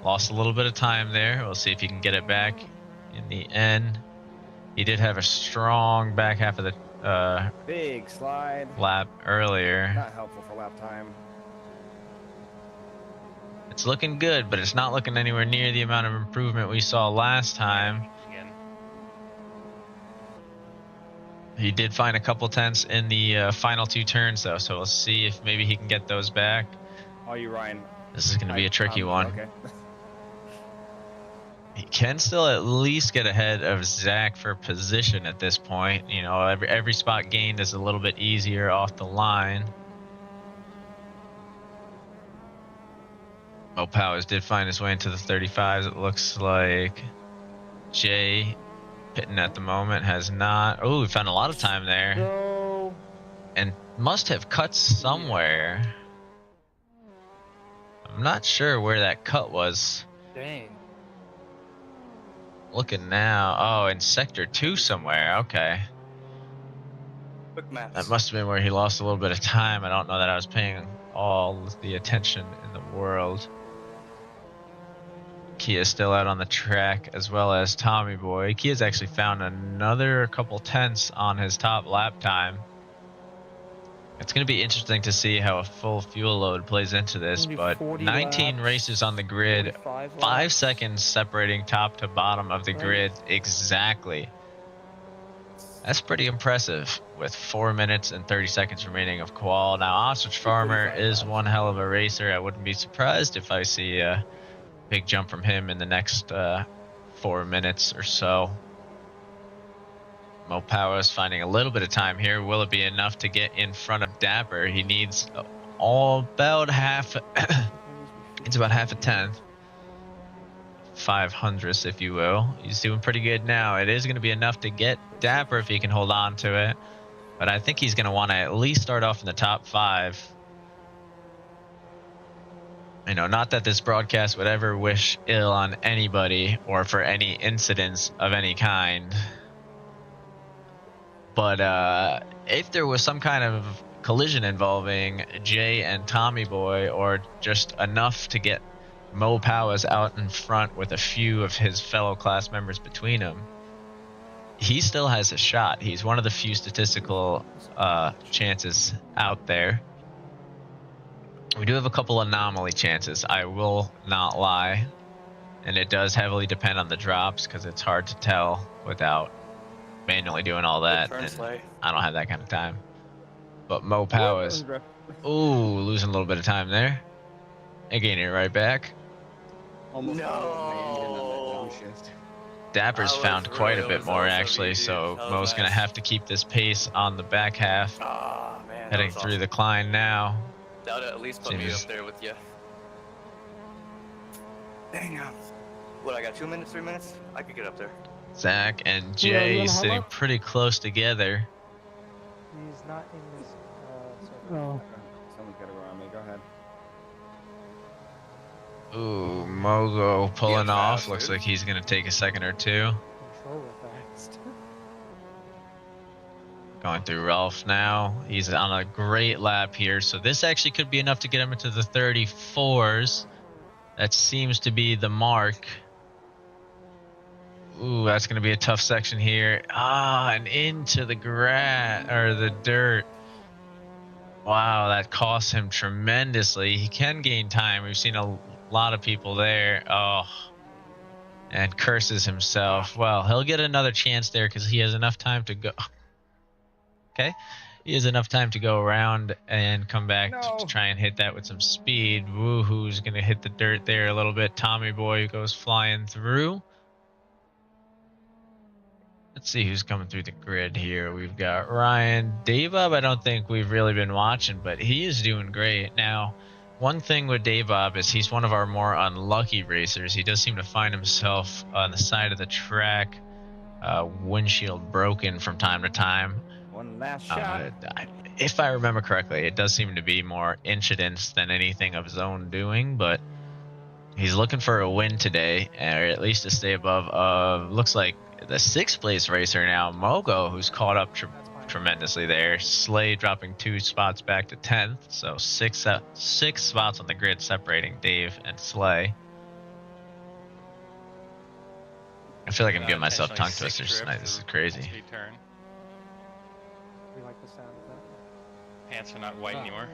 Lost a little bit of time there. We'll see if he can get it back in the end. He did have a strong back half of the big slide lap earlier. Not helpful for lap time. It's looking good, but it's not looking anywhere near the amount of improvement we saw last time. He did find a couple tenths in the final two turns, though, so we'll see if maybe he can get those back. Oh, you, Ryan. This is going to be a tricky one. Okay. He can still at least get ahead of Zach for position at this point. You know, every spot gained is a little bit easier off the line. Mo Powers did find his way into the 35s. It looks like Jay pitting at the moment has not. Oh, we found a lot of time there. No. And must have cut somewhere. I'm not sure where that cut was. Dang. Looking now. Oh, in sector 2 somewhere. Okay. Quick maps. That must have been where he lost a little bit of time. I don't know that I was paying all the attention in the world. Kia's still out on the track, as well as Tommy Boy. Kia's actually found another couple tenths on his top lap time. It's going to be interesting to see how a full fuel load plays into this, but 19 races on the grid, 5 seconds separating top to bottom of the grid exactly. That's pretty impressive with 4 minutes and 30 seconds remaining of qual. Now, Ostrich Farmer is one hell of a racer. I wouldn't be surprised if I see a big jump from him in the next 4 minutes or so. Mo Power is finding a little bit of time here. Will it be enough to get in front of Dapper? He needs about half. It's about half a tenth. 500ths, if you will. He's doing pretty good now. It is going to be enough to get Dapper if he can hold on to it. But I think he's going to want to at least start off in the top 5. You know, not that this broadcast would ever wish ill on anybody or for any incidents of any kind. But if there was some kind of collision involving Jay and Tommy Boy, or just enough to get Mo Powers out in front with a few of his fellow class members between him, he still has a shot. He's one of the few statistical chances out there. We do have a couple anomaly chances, I will not lie. And it does heavily depend on the drops, because it's hard to tell without manually doing all that. And I don't have that kind of time. But Mo Powers, ooh, losing a little bit of time there. And gaining it right back. Almost No. Dapper's found quite a bit more actually, so Mo's going to have to keep this pace on the back half. Oh, man, Heading through the climb now. That would at least put me up there with you. Dang. What, I got 2 minutes, 3 minutes? I could get up there. Zach and Jay sitting pretty close together. He's not in this. Oh. Someone's got to go around me. Go ahead. Ooh, Mogo pulling off. Looks like he's going to take a second or two. Controller fast. Going through Ralph now. He's on a great lap here. So this actually could be enough to get him into the 34s. That seems to be the mark. Ooh, that's going to be a tough section here. And into the grass, or the dirt. Wow, that costs him tremendously. He can gain time. We've seen a lot of people there. Oh, and curses himself. Well, he'll get another chance there because he has enough time to go. Okay, he has enough time to go around and come back to try and hit that with some speed. Woohoo's going to hit the dirt there a little bit. Tommy Boy goes flying through. Let's see who's coming through the grid here. We've got Ryan. Dave-Bob, I don't think we've really been watching, but he is doing great. Now, one thing with Dave-Bob is he's one of our more unlucky racers. He does seem to find himself on the side of the track, windshield broken from time to time. One last shot. If I remember correctly, it does seem to be more incidents than anything of his own doing, but he's looking for a win today, or at least to stay above. Looks like the 6th place racer now, Mogo, who's caught up tremendously there. Slay dropping 2 spots back to 10th, so six spots on the grid separating Dave and Slay. I feel like I'm giving myself tongue twisters tonight. This is crazy. We like the sound of that. Pants are not white anymore.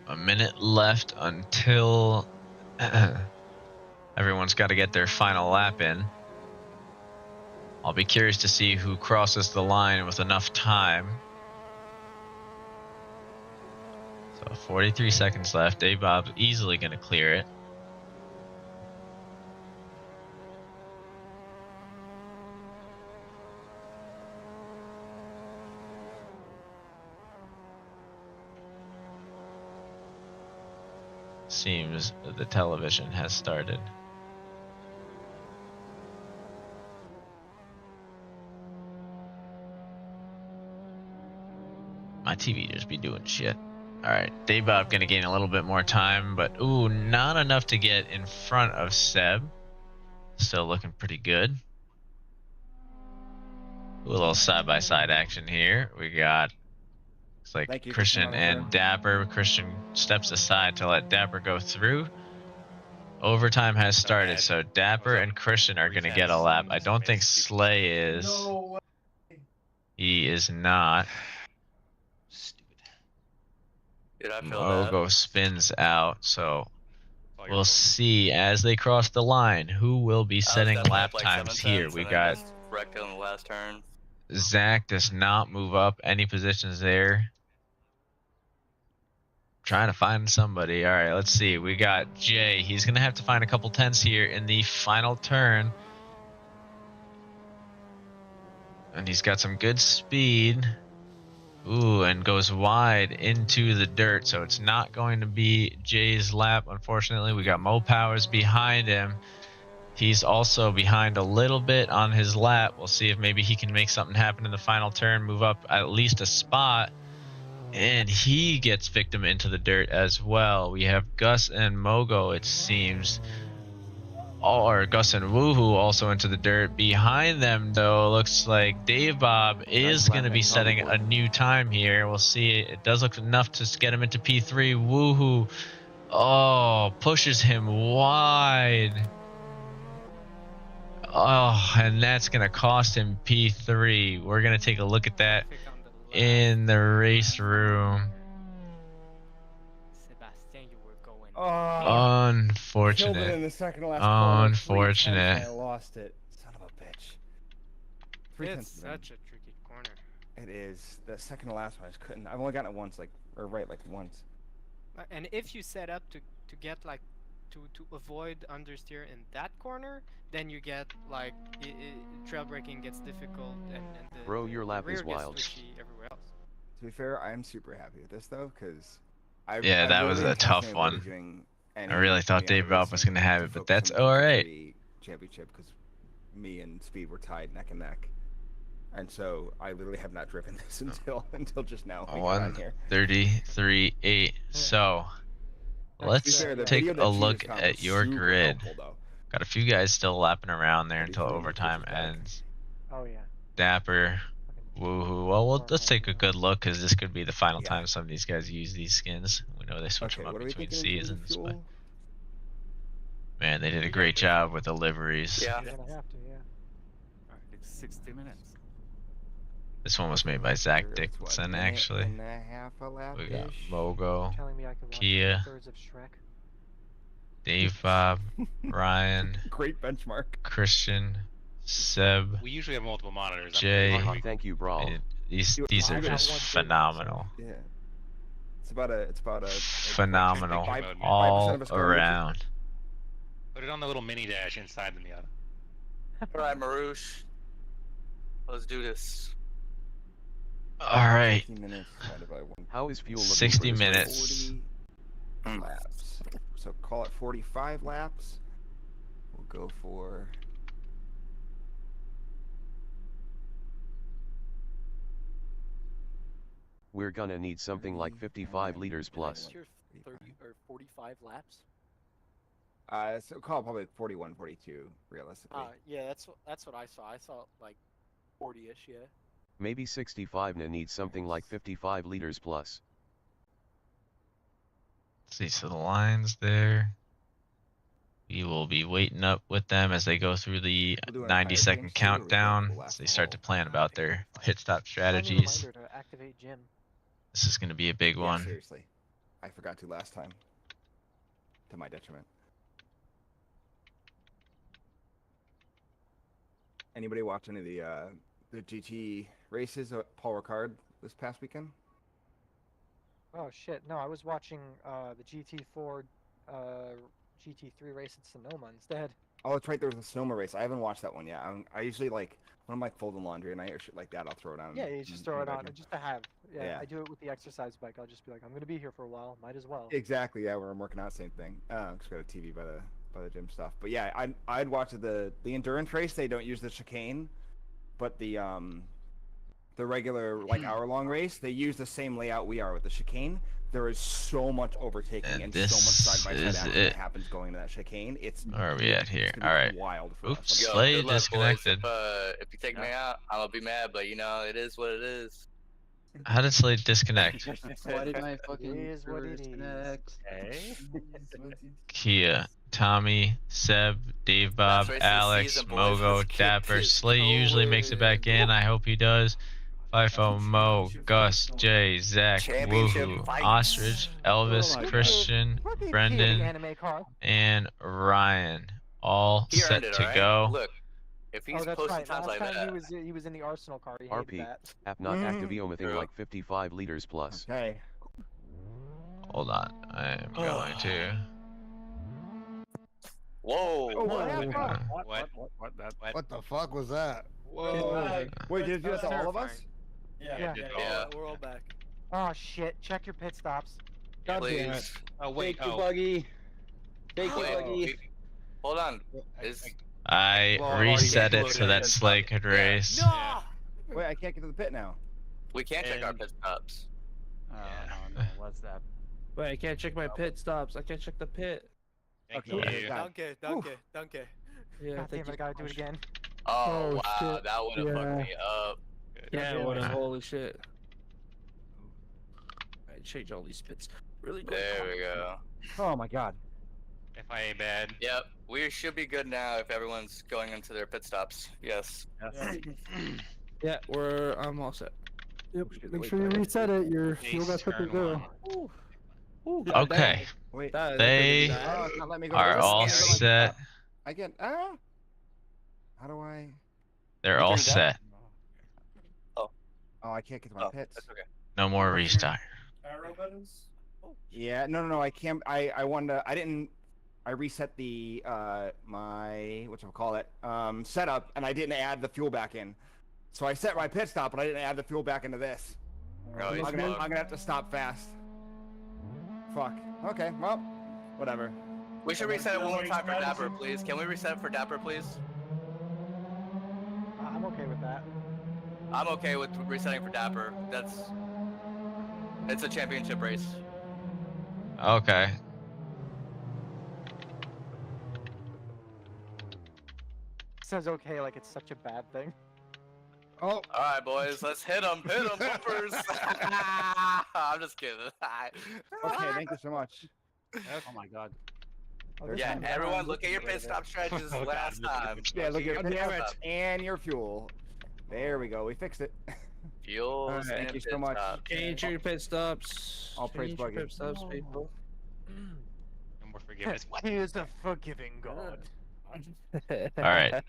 A minute left until everyone's got to get their final lap in. I'll be curious to see who crosses the line with enough time. So 43 seconds left. Dave-Bob's easily going to clear it. Seems the television has started. My TV just be doing shit. Alright, Dave-Bob gonna gain a little bit more time, but ooh, not enough to get in front of Seb. Still looking pretty good. Ooh, a little side-by-side action here. We got looks like Christian and Dapper. Christian steps aside to let Dapper go through. Overtime has started, so Dapper and Christian are going to get a lap. I don't think Slay is. No way. He is not. Stupid. Dude, I feel Mogo spins out, so we'll see as they cross the line who will be setting lap times here. We got wrecked on the last turn. Zach does not move up any positions there. trying to find somebody. All right, let's see. We got Jay. He's going to have to find a couple tenths here in the final turn. And he's got some good speed. Ooh, and goes wide into the dirt. So it's not going to be Jay's lap, unfortunately. We got Mo Powers behind him. He's also behind a little bit on his lap. We'll see if maybe he can make something happen in the final turn, move up at least a spot. And he gets victim into the dirt as well. We have Gus and Mogo, it seems. Or Gus and Woohoo also into the dirt. Behind them, though, looks like Dave Bob is going to be setting a new time here. We'll see. It does look enough to get him into P3. Woohoo. Oh, pushes him wide. Oh, and that's going to cost him P3. We're going to take a look at that in the race room. Unfortunate. Killed it in the second to last corner. Unfortunate. I lost it. Son of a bitch. It's such a tricky corner. It is. The second to last one, I just couldn't. I've only gotten it once, like once. And if you set up to get like to avoid understeer in that corner, then you get like trail braking gets difficult and the Bro, your lap rear is wild. gets squishy everywhere else. To be fair, I am super happy with this though, because that was a tough one. I really thought Dave Bob was going to have it, but that's all right. Championship, because me and Speed were tied neck and neck, and so I literally have not driven this until just now. 1:33.8. So let's take a look at your grid. Got a few guys still lapping around there until overtime ends. Oh yeah. Dapper, Woohoo. Well, let's take a good look, because this could be the final time some of these guys use these skins. We know they switch them up between seasons, but man, they did a great job with the liveries. Yeah. You're gonna have to, yeah. Alright, it's 60 minutes. This one was made by Zach Dickinson, actually. And a half a lap. We got Mogo, Telling me I could watch Kia, 2/3 of Shrek. Dave Bob, Ryan, Great benchmark. Christian, Seb, We usually have multiple monitors. Jay. Thank you, Brawl. These are just phenomenal. Yeah. It's about a Phenomenal 5% all of a star around. Put it on the little mini dash inside the Miata. Alright, Marouche. Let's do this. All right. 15 minutes divided by 1. How is fuel looking? 60 minutes. 40 laps. So call it 45 laps. We'll go for. We're gonna need something like 55 liters plus. 30 or 45 laps. So call it probably 41, 42, realistically. Yeah, that's what I saw. I saw like 40-ish, yeah. Maybe 65 na needs something like 55 liters plus. See, so the lines there. We will be waiting up with them as they go through the 90-second countdown, as they start to plan about their pit stop strategies. Reminder to activate Jim. This is going to be a big one. Seriously, I forgot to last time. To my detriment. Anybody watch any of the GT races at Paul Ricard this past weekend? Oh shit! No, I was watching the GT4, GT3 race at Sonoma instead. Oh, that's right. There was a Sonoma race. I haven't watched that one yet. I usually like when I'm like folding laundry and I hear shit like that, I'll throw it on. Yeah, you just throw it on, bedroom. just to have. Yeah, Yeah. I do it with the exercise bike. I'll just be like, I'm gonna be here for a while. Might as well. Exactly. Yeah, where I'm working out, same thing. Just got a TV by the gym stuff. But yeah, I'd watch the endurance race. They don't use the chicane, but the regular like hour-long race, they use the same layout we are with the chicane. There is so much overtaking and so much side-by-side action that happens going to that chicane. It's Where are we at here? All right. Wild for Oops, us. Slay Good luck, boys. disconnected. If you take me out, I'm gonna be mad, but you know, it is what it is. How did Slade disconnect? Why did my fucking It is what it disconnect? Kia, Tommy, Seb, Dave Bob, Last race of the Alex, season, boys. Mogo, Let's kick Dapper. this Slay usually makes it back in. I hope he does. FIFO, Mo, Gus, Jay, Zach, Championship Woohoo, fights. Ostrich, Elvis, Oh my Christian, Look at Brendan, anime car. and Ryan. All He set earned it, to alright? go. Look, if he's Oh, that's posting right. times Last like time that, he was in the Arsenal car. He hated RP, that. app not active omitting like 55 liters plus. Okay. Hold on. I am going to. Whoa. Oh, what happened? What the fuck was that? Whoa. Wait, did you do that to all of us? Yeah. Yeah. We're all back. Oh shit! Check your pit stops. God damn it. Please. Oh wait. Take you, Oh. Buggy. Take you, Wait, Buggy. hold on. Is I Well, I've already reset been it so loaded that in. Slay could Yeah. race. No. Wait, I can't get to the pit now. we can't check our And- pit stops. No. What's that? Wait, I can't check my pit stops. I can't check the pit. Thank Okay, you. God. Danke. Yeah, God damn thank it! you. I gotta do it again. Oh, Oh, wow, shit. that would have fucked me up. Yeah, damn what it. holy shit. I change all these pits. Really quick. There we go. Oh my God. FIA bad. Yep, we should be good now if everyone's going into their pit stops. Yes. Yeah, I'm all set. Yep. Make sure you reset it. Your fuel got put to turn zero. one. Okay. Wait. They Oh, it's not letting me go. are This is all scary. set. I get. How do I? They're You all turned it down? set. Oh, I can't get to my Oh, pits. that's okay. No more restart. Arrow buttons? Yeah, no, I can't. I wanted to. I didn't. I reset the my setup, and I didn't add the fuel back in. So I set my pit stop, but I didn't add the fuel back into this. Oh, he's I'm gonna have to stop fast. Fuck. Okay. Well, whatever. We should reset it one more time for Dapper, please. Can we reset it for Dapper, please? I'm okay with that. I'm okay with resetting for Dapper. It's a championship race. Okay. Says okay, like it's such a bad thing. Oh. All right, boys, let's hit them, bumpers. I'm just kidding. Okay. Thank you so much. Oh my god. Oh, this Yeah, one's everyone, fine. look at your pit stop stretches Oh, God, last look at time. your Yeah, look at your Damn pit it. stops and your fuel. There we go. We fixed it. Fuels Alright, thank and you so pit much. stops. Change your pit stops. All praise Change your Buggy. pit stops, people. No more forgiveness. What? He is a forgiving God. Alright.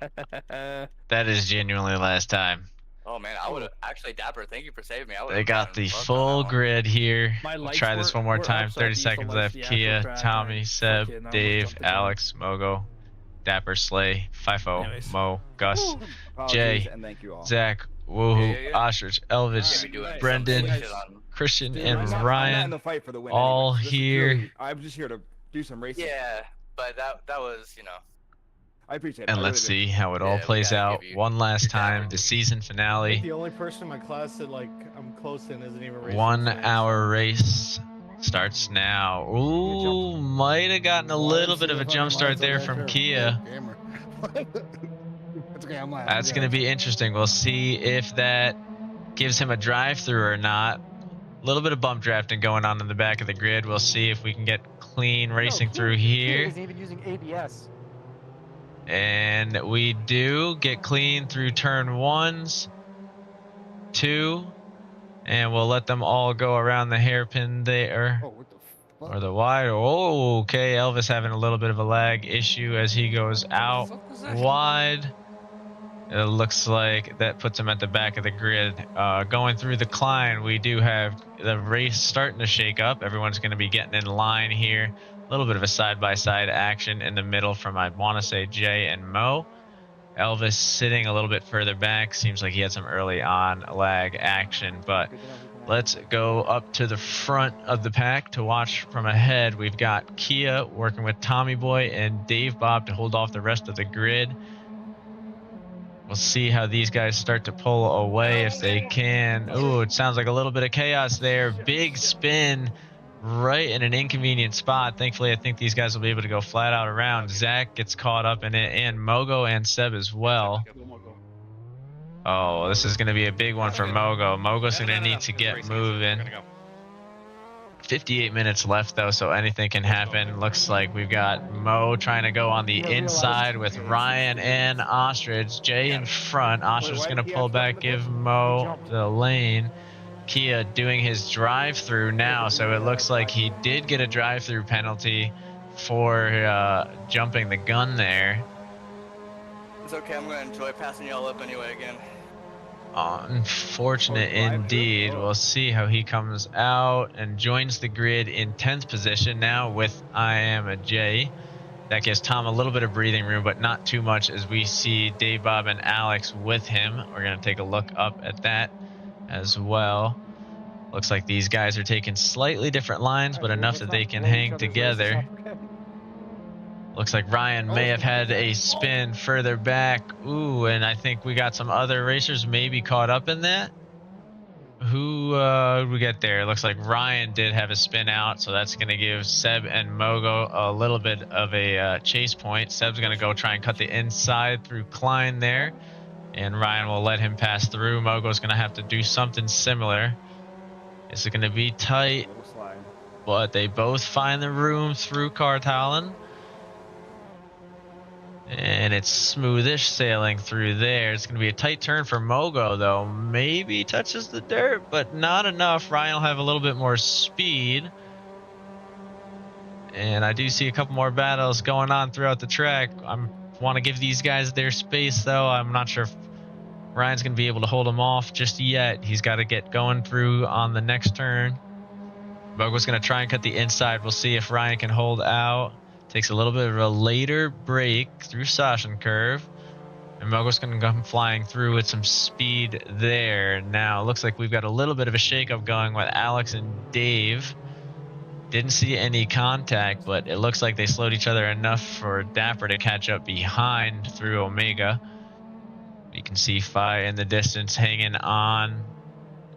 That is genuinely last time. Oh man, I would have actually Dapper. Thank you for saving me. I They got the full grid here. My We'll lights try this one more were time. up, so I 30 used to seconds light left. the actual Kia, track, Tommy, and I Seb, fucking almost Dave, jumped the gun. Alex, Mogo, Dapper, Slay, FIFO, Anyways. Mo, Gus, Apologies, Jay, and thank you all. Zach, Woohoo, Yeah. Ostrich, Elvis, Can't be doing some Brendan, silly shit on- Christian, Dude, and I'm not in Ryan. the fight for the win. all anyways. This is here. purely- I'm just here to do some racing. Yeah, but that was, you know. I appreciate it. And I let's really do. see how it all Yeah, we plays gotta out give you one last your time. dapper. The season I think finale. the only person in my class that like I'm close in isn't even racing. 1 today, hour so- race starts now. Ooh, might have gotten a little bit of a jump start there from Kia. It's okay, I'm laughing. That's going to be interesting. We'll see if that gives him a drive-through or not. A little bit of bump drafting going on in the back of the grid. We'll see if we can get clean racing through He here. isn't even using ABS. And we do get clean through turn 1s, 2, and we'll let them all go around the hairpin there. Oh, what the fuck? Or the wide. Oh, okay. Elvis having a little bit of a lag issue as he goes out wide. It looks like that puts him at the back of the grid. Going through the climb, we do have the race starting to shake up. Everyone's going to be getting in line here. A little bit of a side-by-side action in the middle from, I want to say, Jay and Mo. Elvis sitting a little bit further back. Seems like he had some early on lag action, but let's go up to the front of the pack to watch from ahead. We've got Kia working with Tommy Boy and Dave Bob to hold off the rest of the grid. We'll see how these guys start to pull away if they can. Ooh, it sounds like a little bit of chaos there. Big spin right in an inconvenient spot. Thankfully, I think these guys will be able to go flat out around. Zach gets caught up in it, and Mogo and Seb as well. Oh, this is going to be a big one for Mogo. Mogo's going to need to get moving. 58 minutes left, though, so anything can happen. Looks like we've got Mo trying to go on the inside with Ryan and Ostrich. Jay in front. Ostrich is going to pull back, give Mo the lane. Kia doing his drive-through now, so it looks like he did get a drive-through penalty for jumping the gun there. It's okay, I'm gonna enjoy passing y'all up anyway again. Unfortunate drive-through? indeed. Oh. We'll see how he comes out and joins the grid in 10th position now with I Am a J. That gives Tom a little bit of breathing room, but not too much as we see Dave, Bob, and Alex with him. We're going to take a look up at that as well. Looks like these guys are taking slightly different lines, but Alright, enough let's that not they can blow each hang other's races together. up, okay? Looks like Ryan Oh, may it's have gonna had be a that. spin further back. Ooh, and I think we got some other racers maybe caught up in that. Who we get there? Looks like Ryan did have a spin out, so that's going to give Seb and Mogo a little bit of a chase point. Seb's going to go try and cut the inside through Klein there, and Ryan will let him pass through. Mogo's going to have to do something similar. This is going to be tight, A little slide. but they both find the room through Kartalen. And it's smoothish sailing through there. It's going to be a tight turn for Mogo, though. Maybe touches the dirt, but not enough. Ryan will have a little bit more speed. And I do see a couple more battles going on throughout the track. I want to give these guys their space, though. I'm not sure if Ryan's going to be able to hold them off just yet. He's got to get going through on the next turn. Mogo's going to try and cut the inside. We'll see if Ryan can hold out. Takes a little bit of a later break through Sachsenring curve. And Mogo's going to come flying through with some speed there. Now, it looks like we've got a little bit of a shakeup going with Alex and Dave. Didn't see any contact, but it looks like they slowed each other enough for Dapper to catch up behind through Omega. You can see Fi in the distance hanging on.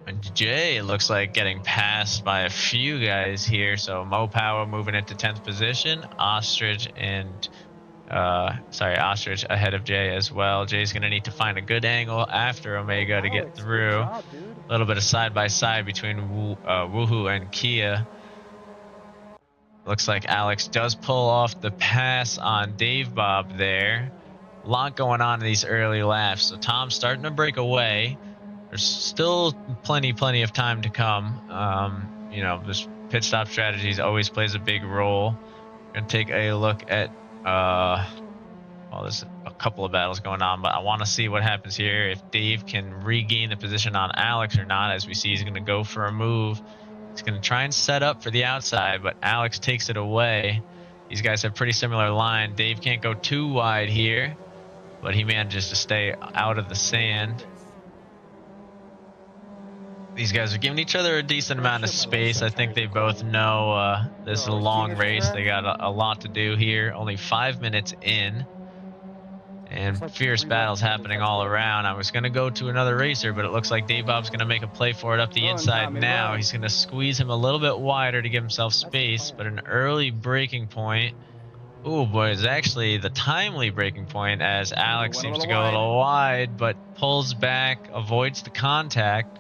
And Jay, it looks like getting passed by a few guys here. So Mo Power moving into 10th position. Ostrich and Ostrich ahead of Jay as well. Jay's going to need to find a good angle after Omega to get Alex, through. good job, dude. A little bit of side-by-side between Woohoo and Kia. Looks like Alex does pull off the pass on Dave Bob there. A lot going on in these early laps. So Tom's starting to break away. There's still plenty of time to come. This pit stop strategies always plays a big role. Gonna take a look at there's a couple of battles going on, but I want to see what happens here. If Dave can regain the position on Alex or not. As we see, he's gonna go for a move. He's gonna try and set up for the outside, but Alex takes it away. These guys have pretty similar line. Dave can't go too wide here, but he manages to stay out of the sand. These guys are giving each other a decent amount of space. I think they both know this is a long race. They got a lot to do here. Only 5 minutes in. And fierce battles happening all around. I was going to go to another racer, but it looks like Dave Bob's going to make a play for it up the inside now. He's going to squeeze him a little bit wider to give himself space, but an early breaking point. Oh boy, it's actually the timely breaking point as Alex seems to go a little wide, but pulls back, avoids the contact.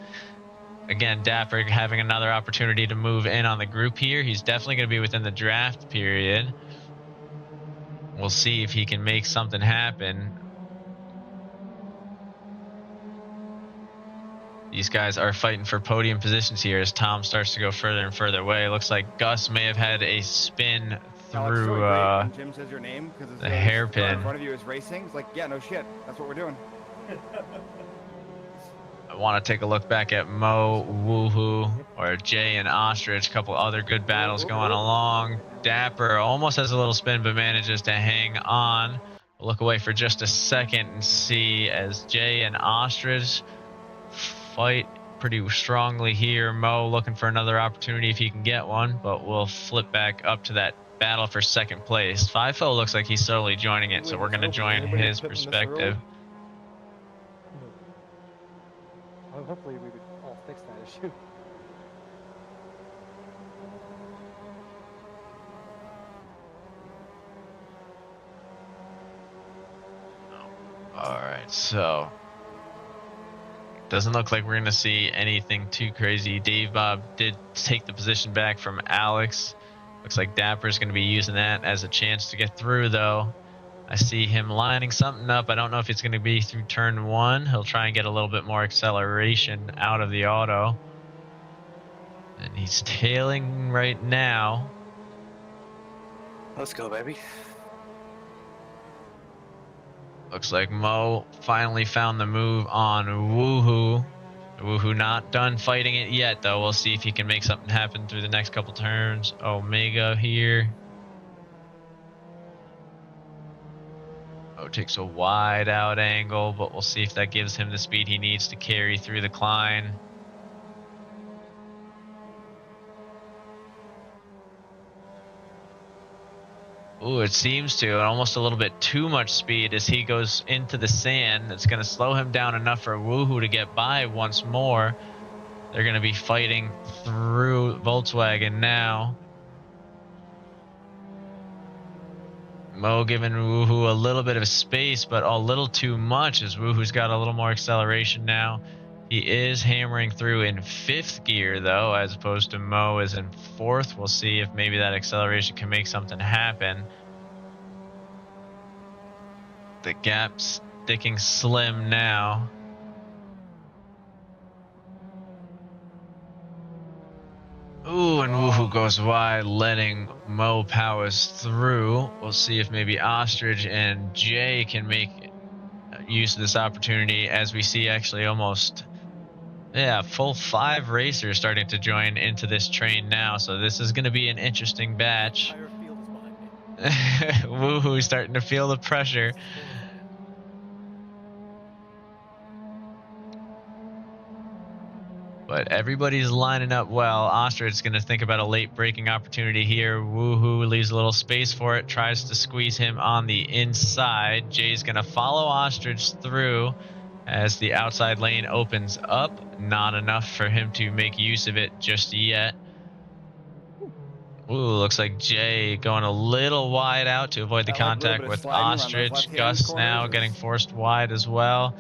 Again, Dapper having another opportunity to move in on the group here. He's definitely going to be within the draft period. We'll see if he can make something happen. These guys are fighting for podium positions here as Tom starts to go further and further away. Looks like Gus may have had a spin through Jim says your name because the hairpin. In front of you is racing. It's like, yeah, no shit. That's what we're doing. I want to take a look back at Mo, Woohoo, or Jay and Ostrich. A couple other good battles going along. Dapper almost has a little spin, but manages to hang on. We'll look away for just a second and see as Jay and Ostrich fight pretty strongly here. Mo looking for another opportunity if he can get one, but we'll flip back up to that battle for second place. FIFO looks like he's slowly joining it, so we're going to join his perspective. Well, hopefully we would all fix that issue. Alright, so doesn't look like we're going to see anything too crazy. Dave Bob did take the position back from Alex. Looks like Dapper's going to be using that as a chance to get through, though. I see him lining something up. I don't know if it's going to be through turn one. He'll try and get a little bit more acceleration out of the auto. And he's tailing right now. Let's go, baby. Looks like Mo finally found the move on Woohoo. Woohoo not done fighting it yet, though. We'll see if he can make something happen through the next couple turns. Omega here. Mo takes a wide out angle, but we'll see if that gives him the speed he needs to carry through the climb. Ooh, it seems to, and almost a little bit too much speed as he goes into the sand. That's going to slow him down enough for Woohoo to get by once more. They're going to be fighting through Volkswagen now. Mo giving Woohoo a little bit of space, but a little too much as Woohoo's got a little more acceleration now. He is hammering through in 5th gear, though, as opposed to Mo is in 4th. We'll see if maybe that acceleration can make something happen. The gap's sticking slim now. Ooh, and Woohoo goes wide, letting Mo powers through. We'll see if maybe Ostrich and Jay can make use of this opportunity as we see actually almost, full 5 racers starting to join into this train now. So this is going to be an interesting batch. Woohoo starting to feel the pressure. But everybody's lining up well. Ostrich is going to think about a late braking opportunity here. Woohoo leaves a little space for it, tries to squeeze him on the inside. Jay's going to follow Ostrich through as the outside lane opens up. Not enough for him to make use of it just yet. Ooh, looks like Jay going a little wide out to avoid the contact with Ostrich. Gus now getting forced wide as well.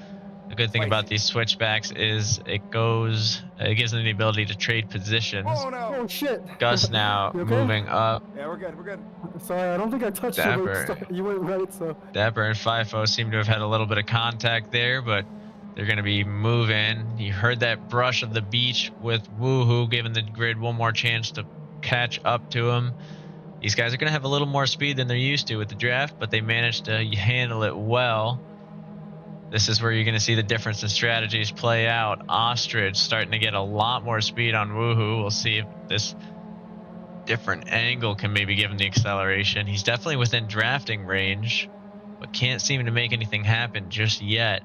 The good thing about these switchbacks is it gives them the ability to trade positions. Oh no! Oh shit! Gus now You okay? moving up. Yeah, we're good. We're good. Sorry, I don't think I touched you. Dapper. You went right, so. Dapper and FIFO seem to have had a little bit of contact there, but they're going to be moving. You heard that brush of the beach with Woohoo, giving the grid one more chance to catch up to him. These guys are going to have a little more speed than they're used to with the draft, but they managed to handle it well. This is where you're going to see the difference in strategies play out. Ostrich starting to get a lot more speed on Woohoo. We'll see if this different angle can maybe give him the acceleration. He's definitely within drafting range, but can't seem to make anything happen just yet.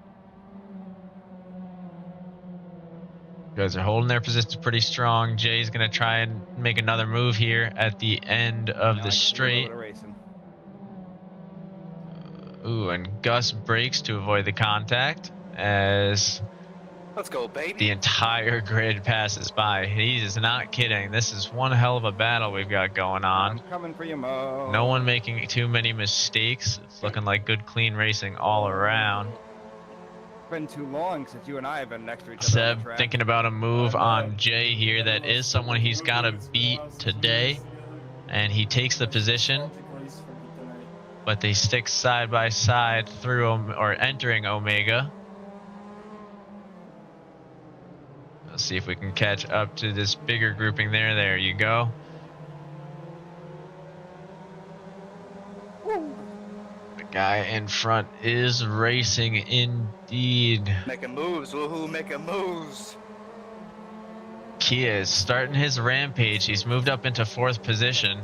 You guys are holding their positions pretty strong. Jay's going to try and make another move here at the end of the straight. Ooh, and Gus brakes to avoid the contact as let's go, baby. The entire grid passes by. He is not kidding. This is one hell of a battle we've got going on. I'm coming for you, Mo. No one making too many mistakes. It's looking like good, clean racing all around. It's been too long since you and I have been next to each other. Seb thinking about a move on Jay here. That is someone he's got to beat today. And he takes the position. But they stick side by side through or entering Omega. Let's see if we can catch up to this bigger grouping there. There you go. The guy in front is racing indeed. Making moves, Woohoo, making moves. Kia is starting his rampage. He's moved up into 4th position.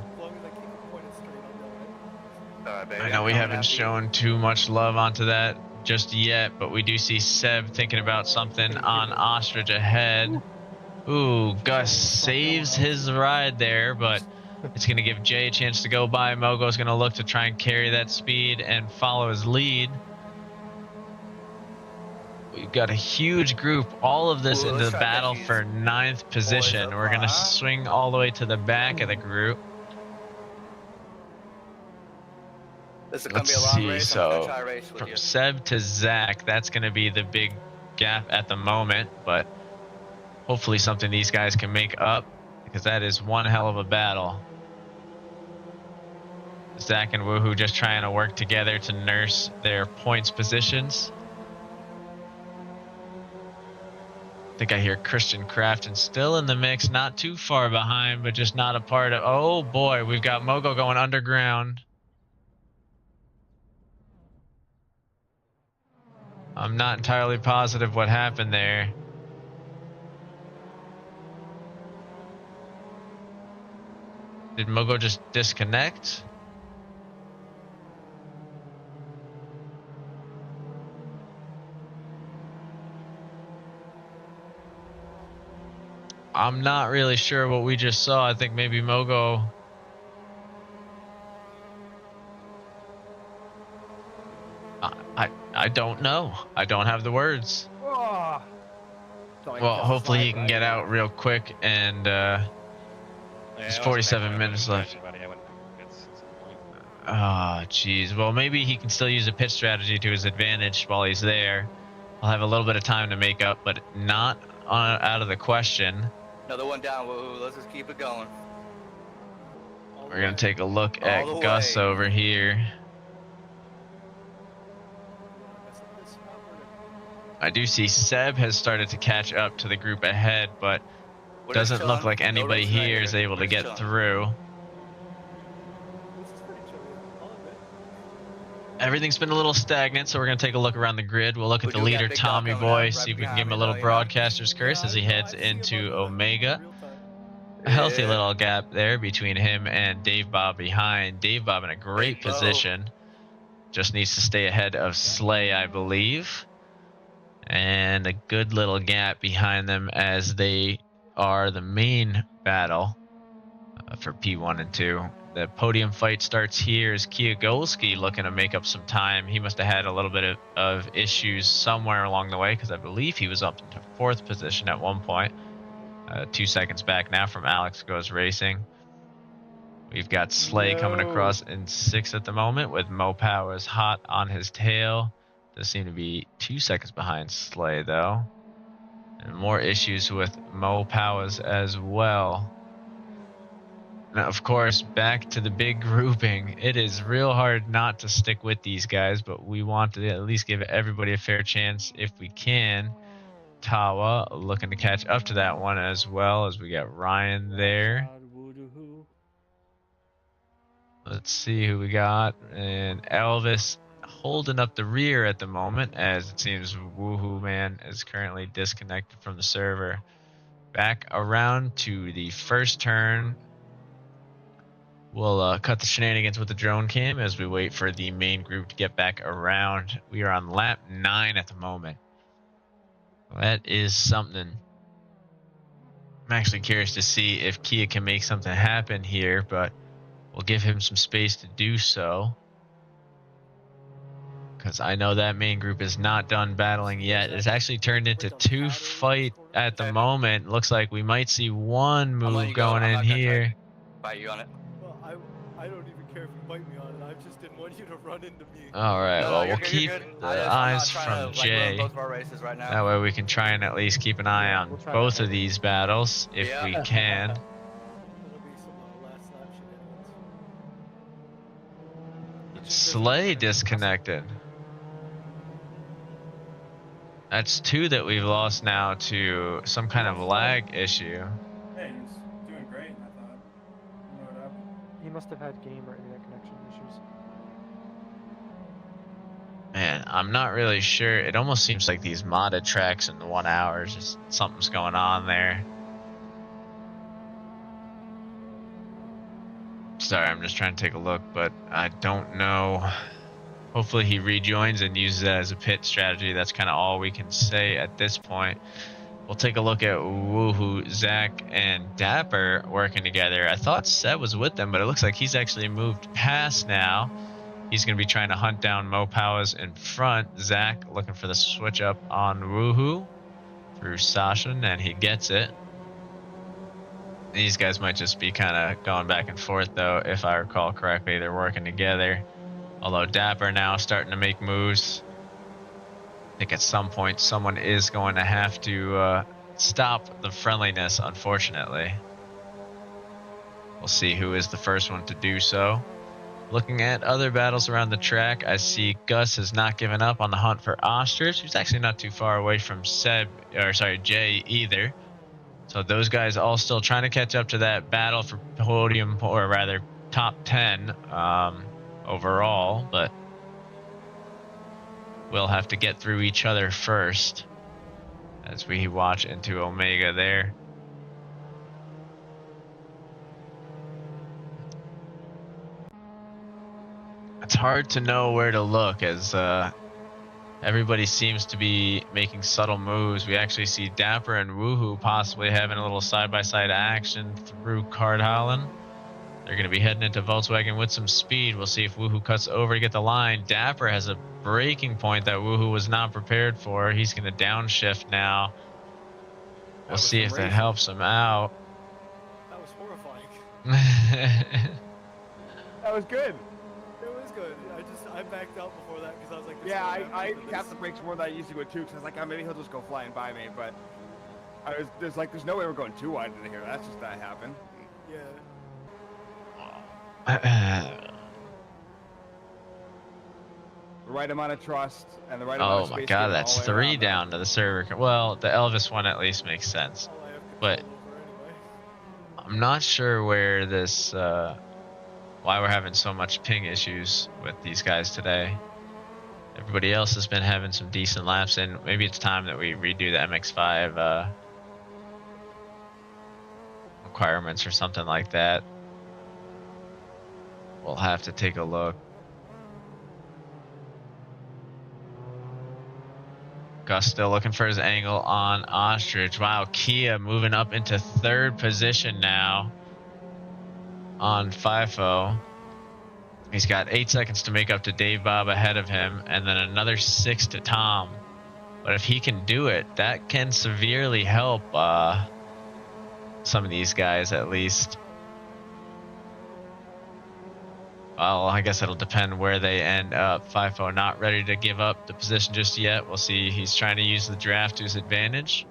I know we haven't shown too much love onto that just yet, but we do see Seb thinking about something on Ostrich ahead. Ooh, Gus saves his ride there, but it's going to give Jay a chance to go by. Mogo's going to look to try and carry that speed and follow his lead. We've got a huge group, all of this into the battle for 9th position. We're going to swing all the way to the back of the group. This is going to be a long race. So try race with from you. Seb to Zach, that's going to be the big gap at the moment, but hopefully something these guys can make up, because that is one hell of a battle. Zach and Woohoo just trying to work together to nurse their points positions. I think I hear Christian Crafton still in the mix, not too far behind, but just not a part of. Oh boy, we've got Mogo going underground. I'm not entirely positive what happened there. Did Mogo just disconnect? I'm not really sure what we just saw. I think maybe Mogo... I don't know. I don't have the words. Oh. Well, hopefully he can get out real quick, and there's 47 minutes left. Ah, jeez. Well, maybe he can still use a pit strategy to his advantage while he's there. I'll have a little bit of time to make up, but not out of the question. Another one down. Woohoo! Let's just keep it going. We're gonna take a look All at the Gus way. over here. I do see Seb has started to catch up to the group ahead, but We're just doesn't look chilling. like No anybody racing right here is able We're to just get chilling. through. Everything's been a little stagnant, so we're going to take a look around the grid. We'll look at We the do got leader, Big Dog Tommy coming Boy, up right see if we can behind give him me, a little though, you know? broadcaster's curse as he heads into Omega. A healthy Yeah. little gap there between him and Dave Bob behind. Dave Bob in a great Big Bo. position. Just needs to stay ahead of Slay, I believe. And a good little gap behind them as they are the main battle for P1 and 2. The podium fight starts here as Kiagolski looking to make up some time. He must have had a little bit of issues somewhere along the way, because I believe he was up into 4th position at one point. 2 seconds back now from Alex Goes Racing. We've got Slay coming across in 6th at the moment, with Mo Powers hot on his tail. Does seem to be 2 seconds behind Slay, though. And more issues with Mo Powers as well. Now, of course, back to the big grouping. It is real hard not to stick with these guys, but we want to at least give everybody a fair chance if we can. Tawa looking to catch up to that one, as well as we got Ryan there. Let's see who we got. And Elvis holding up the rear at the moment, as it seems Woohoo Man is currently disconnected from the server. Back around to the first turn. We'll cut the shenanigans with the drone cam as we wait for the main group to get back around. We are on lap 9 at the moment. That is something. I'm actually curious to see if Kia can make something happen here, but we'll give him some space to do so, because I know that main group is not done battling yet. It's actually turned into 2 fight at the moment. Looks like we might see one move going in here. Fight you on it. Well, I don't even care if you bite me on it. I just didn't want you to run into me. All right, No, well, you're we'll good, keep you're good. the I'm not eyes trying from to, like, Jay. ruin both of our races right now. That way we can try and at least keep an eye on both of these battles if we can. It'll be some last lap shenanigans. Slay disconnected. That's 2 that we've lost now to some kind of lag issue. Hey, he's doing great, I thought. You know what happened? He must have had game or internet connection issues. Man, I'm not really sure. It almost seems like these modded tracks in the 1 hour, just something's going on there. Sorry, I'm just trying to take a look, but I don't know. Hopefully he rejoins and uses that as a pit strategy. That's kind of all we can say at this point. We'll take a look at Woohoo, Zach, and Dapper working together. I thought Seb was with them, but it looks like he's actually moved past now. He's going to be trying to hunt down Mo Powers in front. Zach looking for the switch up on Woohoo through Sachsenring, and he gets it. These guys might just be kind of going back and forth, though, if I recall correctly. They're working together. Although Dapper now starting to make moves. I think at some point someone is going to have to stop the friendliness, unfortunately. We'll see who is the first one to do so. Looking at other battles around the track, I see Gus has not given up on the hunt for Ostrich. He's actually not too far away from Jay either. So those guys all still trying to catch up to that battle for podium, or rather top 10 overall. But will have to get through each other first as we watch into Omega there. It's hard to know where to look as everybody seems to be making subtle moves. We actually see Dapper and Woohoo possibly having a little side-by-side action through Cardholland. They're going to be heading into Volkswagen with some speed. We'll see if Woohoo cuts over to get the line. Dapper has a braking point that Woohoo was not prepared for. He's going to downshift now. We'll see if that helps him out. That was horrifying. That was good. It was good. I backed out before that because I was like, yeah, I tapped the brakes more than I usually would too, because I was like, oh, maybe he'll just go flying by me, but there's no way we're going too wide into here. That's just not happen. Yeah. The right amount of trust and the right amount of Oh space. my god, that's 3 down to the server. Well, the Elvis one at least makes sense. But I'm not sure where this, why we're having so much ping issues with these guys today. Everybody else has been having some decent laps, and maybe it's time that we redo the MX5 requirements or something like that. We'll have to take a look. Gus still looking for his angle on Ostrich. Wow, Kia moving up into 3rd position now on FIFO. He's got 8 seconds to make up to Dave Bob ahead of him, and then another 6 to Tom. But if he can do it, that can severely help some of these guys at least. Well, I guess it'll depend where they end up. FIFO not ready to give up the position just yet. We'll see. He's trying to use the draft to his advantage.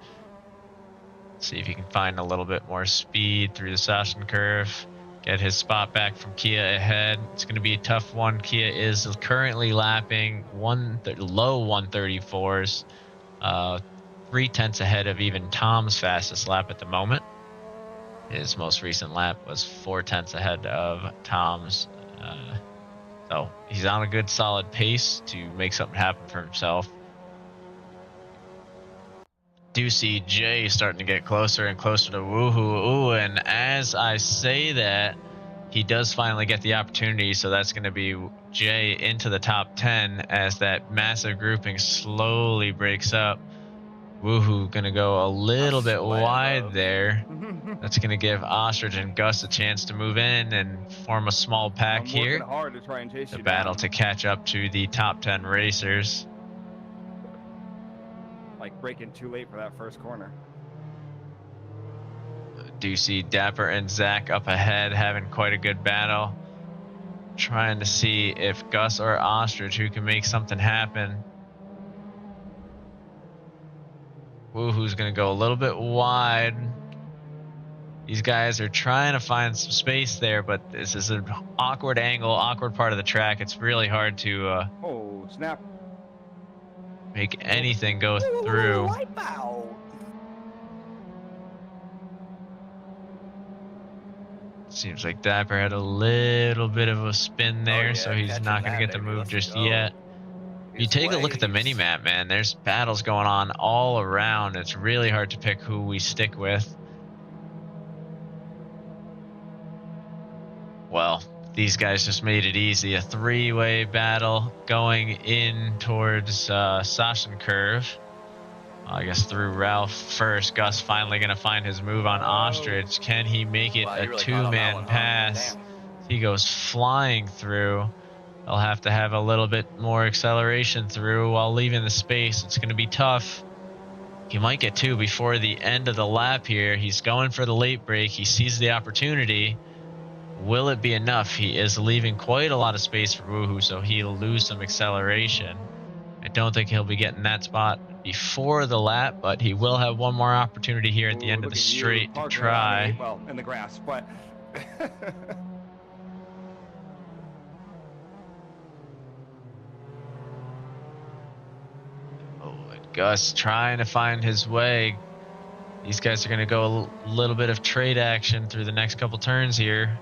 See if he can find a little bit more speed through the Sachsenring curve. Get his spot back from Kia ahead. It's going to be a tough one. Kia is currently lapping low 134s. 3/10 ahead of even Tom's fastest lap at the moment. His most recent lap was 4/10 ahead of Tom's. So he's on a good solid pace to make something happen for himself. Do see Jay starting to get closer and closer to Woohoo. Ooh, and as I say that, he does finally get the opportunity, so that's going to be Jay into the top 10 as that massive grouping slowly breaks up. Woohoo going to go a little bit wide there. That's going to give Ostrich and Gus a chance to move in and form a small pack here. I'm working hard to try and chase The you battle down. to catch up to the top 10 racers. Like breaking too late for that first corner. Do see Dapper and Zach up ahead having quite a good battle. Trying to see if Gus or Ostrich who can make something happen. Woohoo's going to go a little bit wide. These guys are trying to find some space there, but this is an awkward angle, awkward part of the track. It's really hard to oh, snap. Make anything go through. Seems like Dapper had a little bit of a spin there, so he's not going to get the move just yet. You take a look at the mini-map, man, there's battles going on all around. It's really hard to pick who we stick with. Well, these guys just made it easy. A 3-way battle going in towards Sachsenring curve. I guess through Ralph first. Gus finally going to find his move on Ostrich. Can he make it a 2-man pass? He goes flying through. They'll have to have a little bit more acceleration through while leaving the space. It's going to be tough. He might get 2 before the end of the lap here. He's going for the late break. He sees the opportunity. Will it be enough? He is leaving quite a lot of space for Woohoo, so he'll lose some acceleration. I don't think he'll be getting that spot before the lap, but he will have one more opportunity here at the end of the straight to try. Well, in the grass, but Oh, and Gus trying to find his way. These guys are going to go a little bit of trade action through the next couple turns here.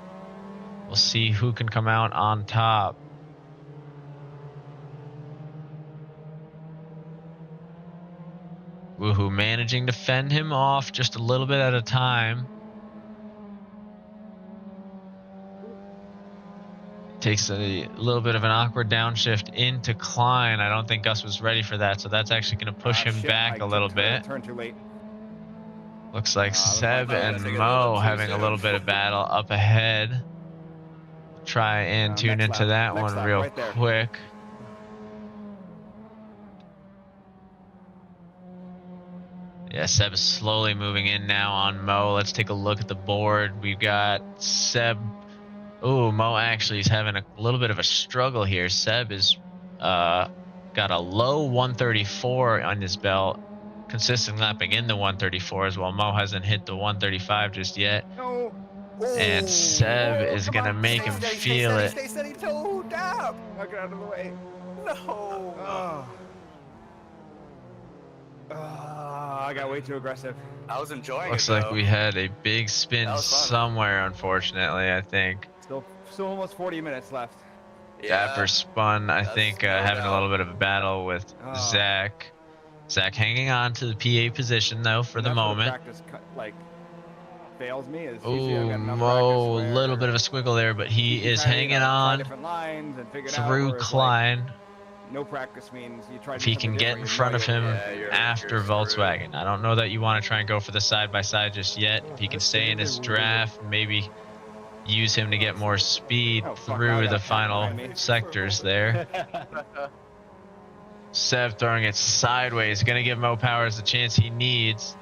We'll see who can come out on top. Woohoo managing to fend him off just a little bit at a time. Takes a little bit of an awkward downshift into Klein. I don't think Gus was ready for that, so that's actually going to push him Shit, back I a little took the bit. turn too late. Looks like that was my Seb fault. and I think I did Mo that too having a soon. little bit of battle up ahead. Try and tune Next into lap, that next one lap, real right there. quick. Yeah, Seb is slowly moving in now on Mo. Let's take a look at the board. We've got Seb. Oh, Mo actually is having a little bit of a struggle here. Seb is got a low 134 on his belt, consistent lapping in the 134 as well. Mo hasn't hit the 135 just yet. No. And Seb is come gonna on. make Stay him steady, feel it. Stay steady. Toe down. I'll get out of the way. No. I got way too aggressive. I was enjoying Looks it like though. we had a big spin That was fun. somewhere, unfortunately, I think. Still almost 40 minutes left. Dapper spun, I think, having a little bit of a battle with Zach. Zach hanging on to the PA position, though, for the moment. Practice fails me. Is Oh, Mo, a little bit of a squiggle there, but he is hanging on through Klein. No practice means you try to If he can get in front of him after Volkswagen. I don't know that you want to try and go for the side-by-side just yet. If he can stay in his draft, maybe use him to get more speed through the final sectors there. Seb throwing it sideways. Going to give Mo Powers the chance he needs.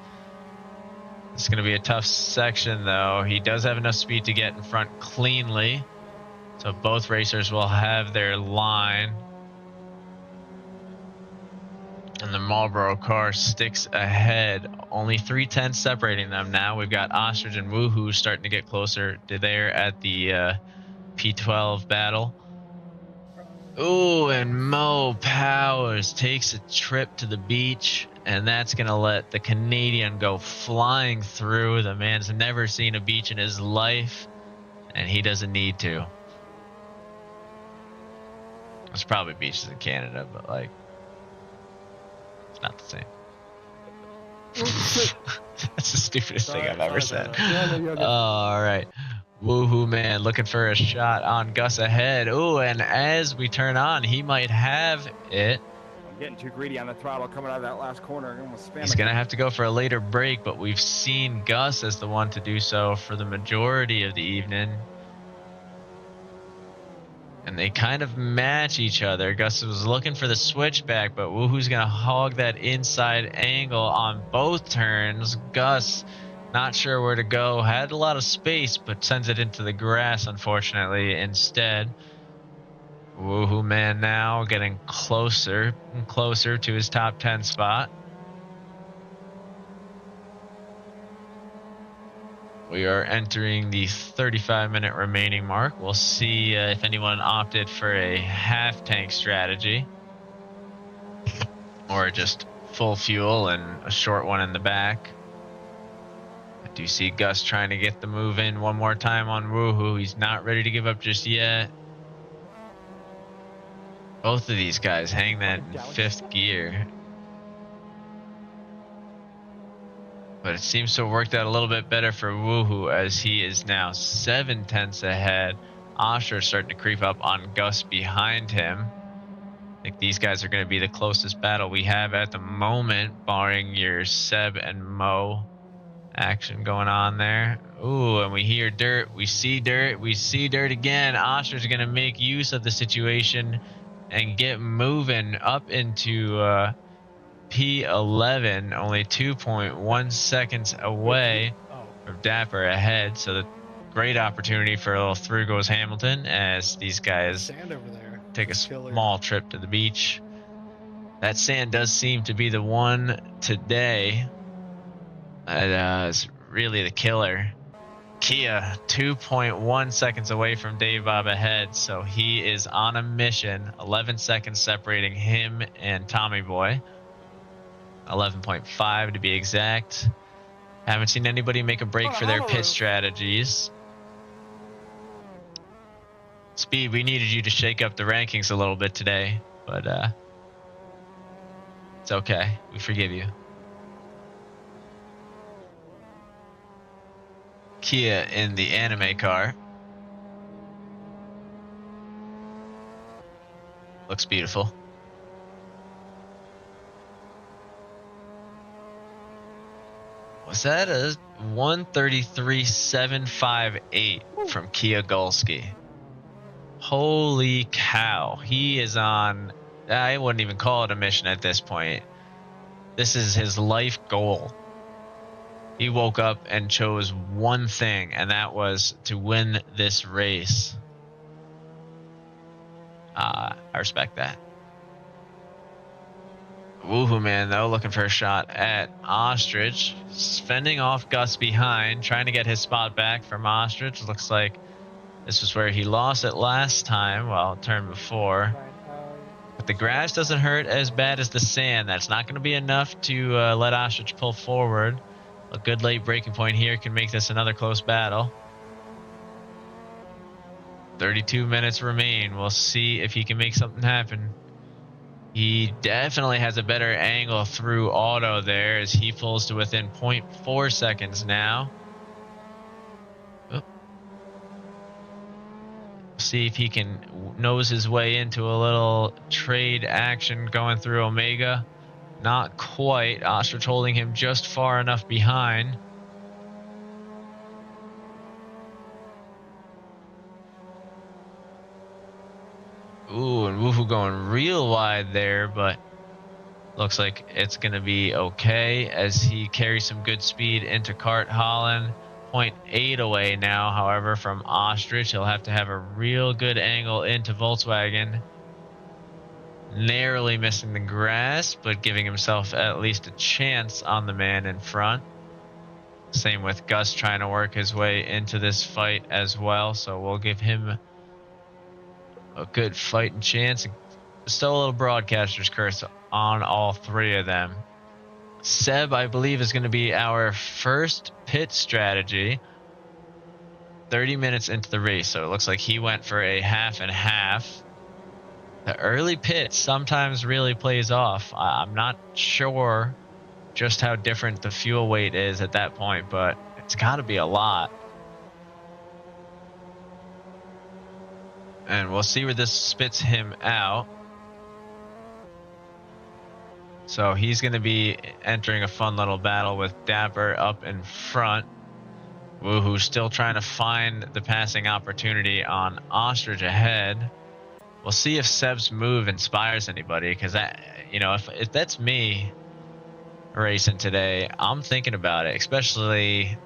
It's going to be a tough section, though. He does have enough speed to get in front cleanly. So both racers will have their line. And the Marlboro car sticks ahead. Only 3/10 separating them now. We've got Ostrich and Woohoo starting to get closer to there at the P12 battle. Ooh, and Mo Powers takes a trip to the beach, and that's going to let the Canadian go flying through. The man's never seen a beach in his life, and he doesn't need to. There's probably beaches in Canada, but like, it's not the same. That's the stupidest thing I've ever said. All right. Woohoo man looking for a shot on Gus ahead. Ooh, and as we turn on, he might have it. I'm getting too greedy on the throttle coming out of that last corner. I'm almost spamming. He's going to have to go for a later break, but we've seen Gus as the one to do so for the majority of the evening. And they kind of match each other. Gus was looking for the switchback, but Woohoo's going to hog that inside angle on both turns. Gus, not sure where to go. Had a lot of space, but sends it into the grass, unfortunately, instead. Woohoo man now getting closer and closer to his top 10 spot. We are entering the 35-minute remaining mark. We'll see if anyone opted for a half tank strategy or just full fuel and a short one in the back. I do see Gus trying to get the move in one more time on Woohoo. He's not ready to give up just yet. Both of these guys hang that in 5th gear. But it seems to have worked out a little bit better for Woohoo as he is now 7/10 ahead. Osher starting to creep up on Gus behind him. I think these guys are going to be the closest battle we have at the moment, barring your Seb and Mo action going on there. Ooh, and we hear dirt. We see dirt. We see dirt again. Osher's going to make use of the situation and get moving up into P11, only 2.1 seconds away from Dapper ahead. So the great opportunity for a little through goes Hamilton as these guys Sand over there. take a small trip to the beach. That sand does seem to be the one today. That is really the killer. Kia 2.1 seconds away from Dave Bob ahead, so he is on a mission. 11 seconds separating him and Tommy Boy. 11.5 to be exact. Haven't seen anybody make a break for their pit strategies. Speed, we needed you to shake up the rankings a little bit today, but it's okay. We forgive you. Kia in the anime car. Looks beautiful. Was that a 133.758 from Kia Gulski? Holy cow. He is on, I wouldn't even call it a mission at this point. This is his life goal. He woke up and chose one thing, and that was to win this race. I respect that. Woohoo man though, looking for a shot at Ostrich. Fending off Gus behind, trying to get his spot back from Ostrich. Looks like this was where he lost it last time, well, turn before. But the grass doesn't hurt as bad as the sand. That's not going to be enough to let Ostrich pull forward. A good late breaking point here can make this another close battle. 32 minutes remain. We'll see if he can make something happen. He definitely has a better angle through auto there as he pulls to within 0.4 seconds now. Oh. See if he can nose his way into a little trade action going through Omega. Not quite. Ostrich holding him just far enough behind. Ooh, and Woohoo going real wide there, but looks like it's going to be okay as he carries some good speed into Cart Holland. 0.8 away now, however, from Ostrich. He'll have to have a real good angle into Volkswagen. Narrowly missing the grass, but giving himself at least a chance on the man in front. Same with Gus trying to work his way into this fight as well, so we'll give him a good fighting chance. Still a little broadcaster's curse on all three of them. Seb, I believe, is going to be our first pit strategy. 30 minutes into the race, so it looks like he went for a half and half. The early pit sometimes really plays off. I'm not sure just how different the fuel weight is at that point, but it's got to be a lot. And we'll see where this spits him out. So he's going to be entering a fun little battle with Dapper up in front. Woohoo still trying to find the passing opportunity on Ostrich ahead. We'll see if Seb's move inspires anybody, because that, you know, if that's me racing today, I'm thinking about it, especially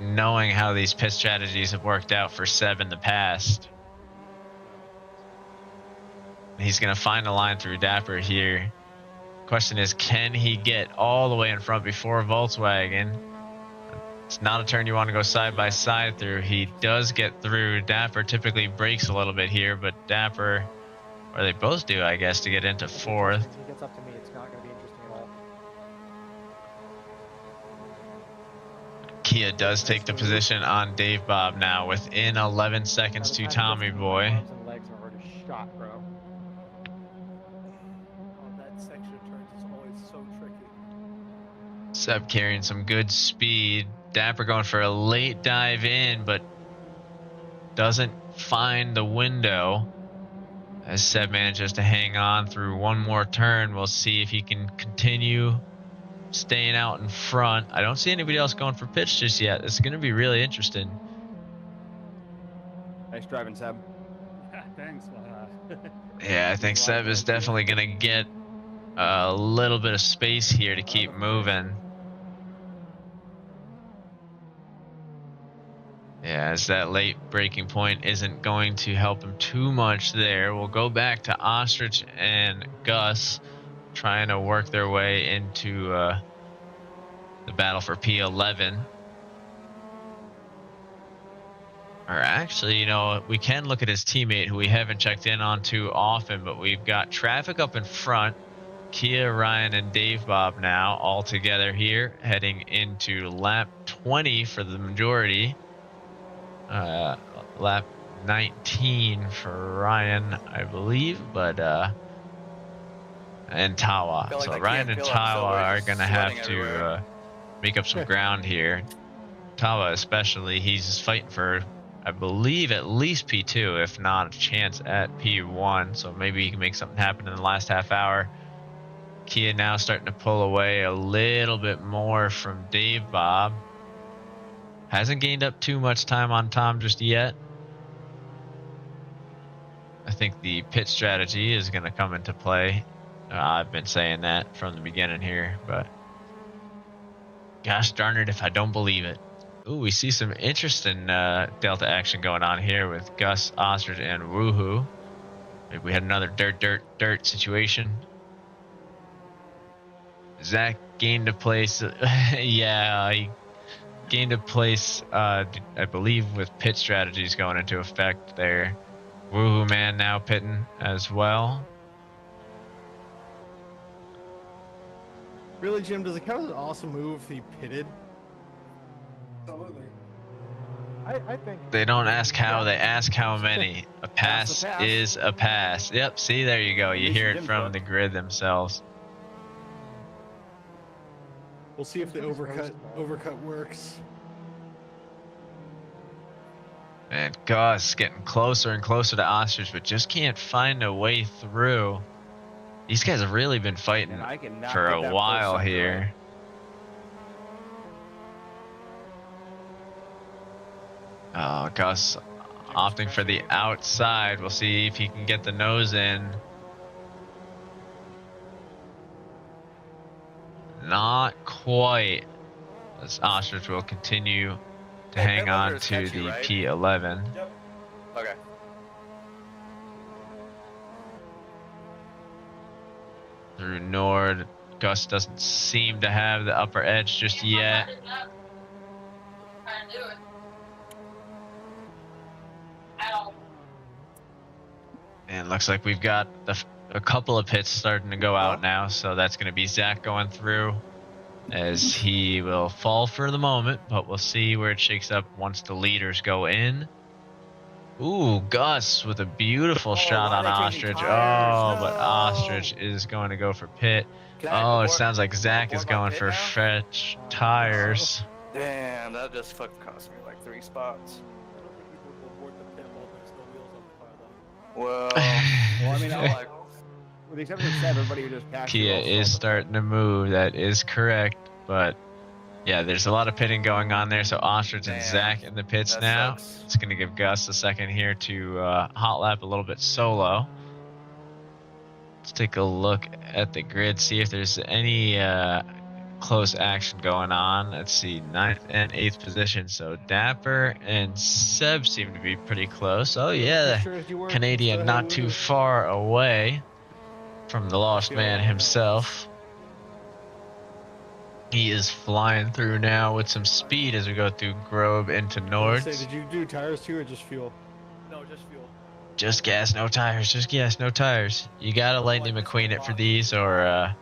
knowing how these pit strategies have worked out for Seb in the past. He's going to find a line through Dapper here. Question is, can he get all the way in front before Volkswagen? It's not a turn you want to go side by side through. He does get through. Dapper typically breaks a little bit here, but Dapper, or they both do, I guess, to get into fourth. If he gets up to me, it's not going to be interesting at all. Kia does take the position on Dave Bob now, within 11 seconds to Tommy Boy. Arms and legs are already shot, bro. Oh, that section of turns is always so tricky. Seb carrying some good speed. Dapper going for a late dive in, but doesn't find the window. As Seb manages to hang on through one more turn, we'll see if he can continue staying out in front. I don't see anybody else going for pitch just yet. It's going to be really interesting. Nice driving, Seb. Thanks. Yeah, I think Seb is definitely going to get a little bit of space here to keep moving. Yeah, as that late breaking point isn't going to help him too much there. We'll go back to Ostrich and Gus trying to work their way into the battle for P11. Or actually, you know, we can look at his teammate who we haven't checked in on too often, but we've got traffic up in front. Kia, Ryan, and Dave Bob now all together here, heading into lap 20 for the majority. Lap 19 for Ryan, I believe, but and Tawa. So Ryan and Tawa are going to have to make up some ground here. Kawa especially, he's fighting for, I believe, at least P2, if not a chance at P1. So maybe he can make something happen in the last half hour. Kia now starting to pull away a little bit more from Dave Bob. Hasn't gained up too much time on Tom just yet. I think the pit strategy is going to come into play. I've been saying that from the beginning here, but gosh darn it if I don't believe it. Ooh, we see some interesting Delta action going on here with Gus, Ostrich, and Woohoo. Maybe we had another dirt situation. Zach gained a place. Yeah, he gained a place, I believe, with pit strategies going into effect there. Woohoo man now pitting as well. Really, Jim, does it count as an awesome move if he pitted? Absolutely. I think They don't ask how, they ask how many. A pass is a pass. Yep, see, there you go. You hear it from the grid themselves. We'll see if the overcut works. And Gus getting closer and closer to Ostrich, but just can't find a way through. These guys have really been fighting for a while here. Oh, Gus opting for the outside. We'll see if he can get the nose in. Not quite. As Ostrich will continue to hang on to the P11. Yep. Okay. Through Nord, Gus doesn't seem to have the upper edge just yet. And looks like we've got a couple of pits starting to go out now, so that's going to be Zach going through as he will fall for the moment, but we'll see where it shakes up once the leaders go in. Ooh, Gus with a beautiful shot on Ostrich. Oh, but Ostrich is going to go for pit. Oh, it sounds like Zach is going for fetch tires. Damn, that just fucking cost me like 3 spots. Well, I mean, like, with the exception of Seb, everybody who just passed. Kia is starting to move. That is correct, but yeah, there's a lot of pitting going on there. So Ostrich and Zach in the pits now. Sucks. It's going to give Gus a second here to hot lap a little bit solo. Let's take a look at the grid, see if there's any close action going on. Let's see, 9th and 8th position. So Dapper and Seb seem to be pretty close. Oh yeah, Canadian not too far away from the lost man himself. He is flying through now with some speed as we go through Grove into Nords. Did you do tires too, or just fuel? No, just fuel. Just gas, no tires. Just gas, no tires. You gotta Lightning McQueen it for these, or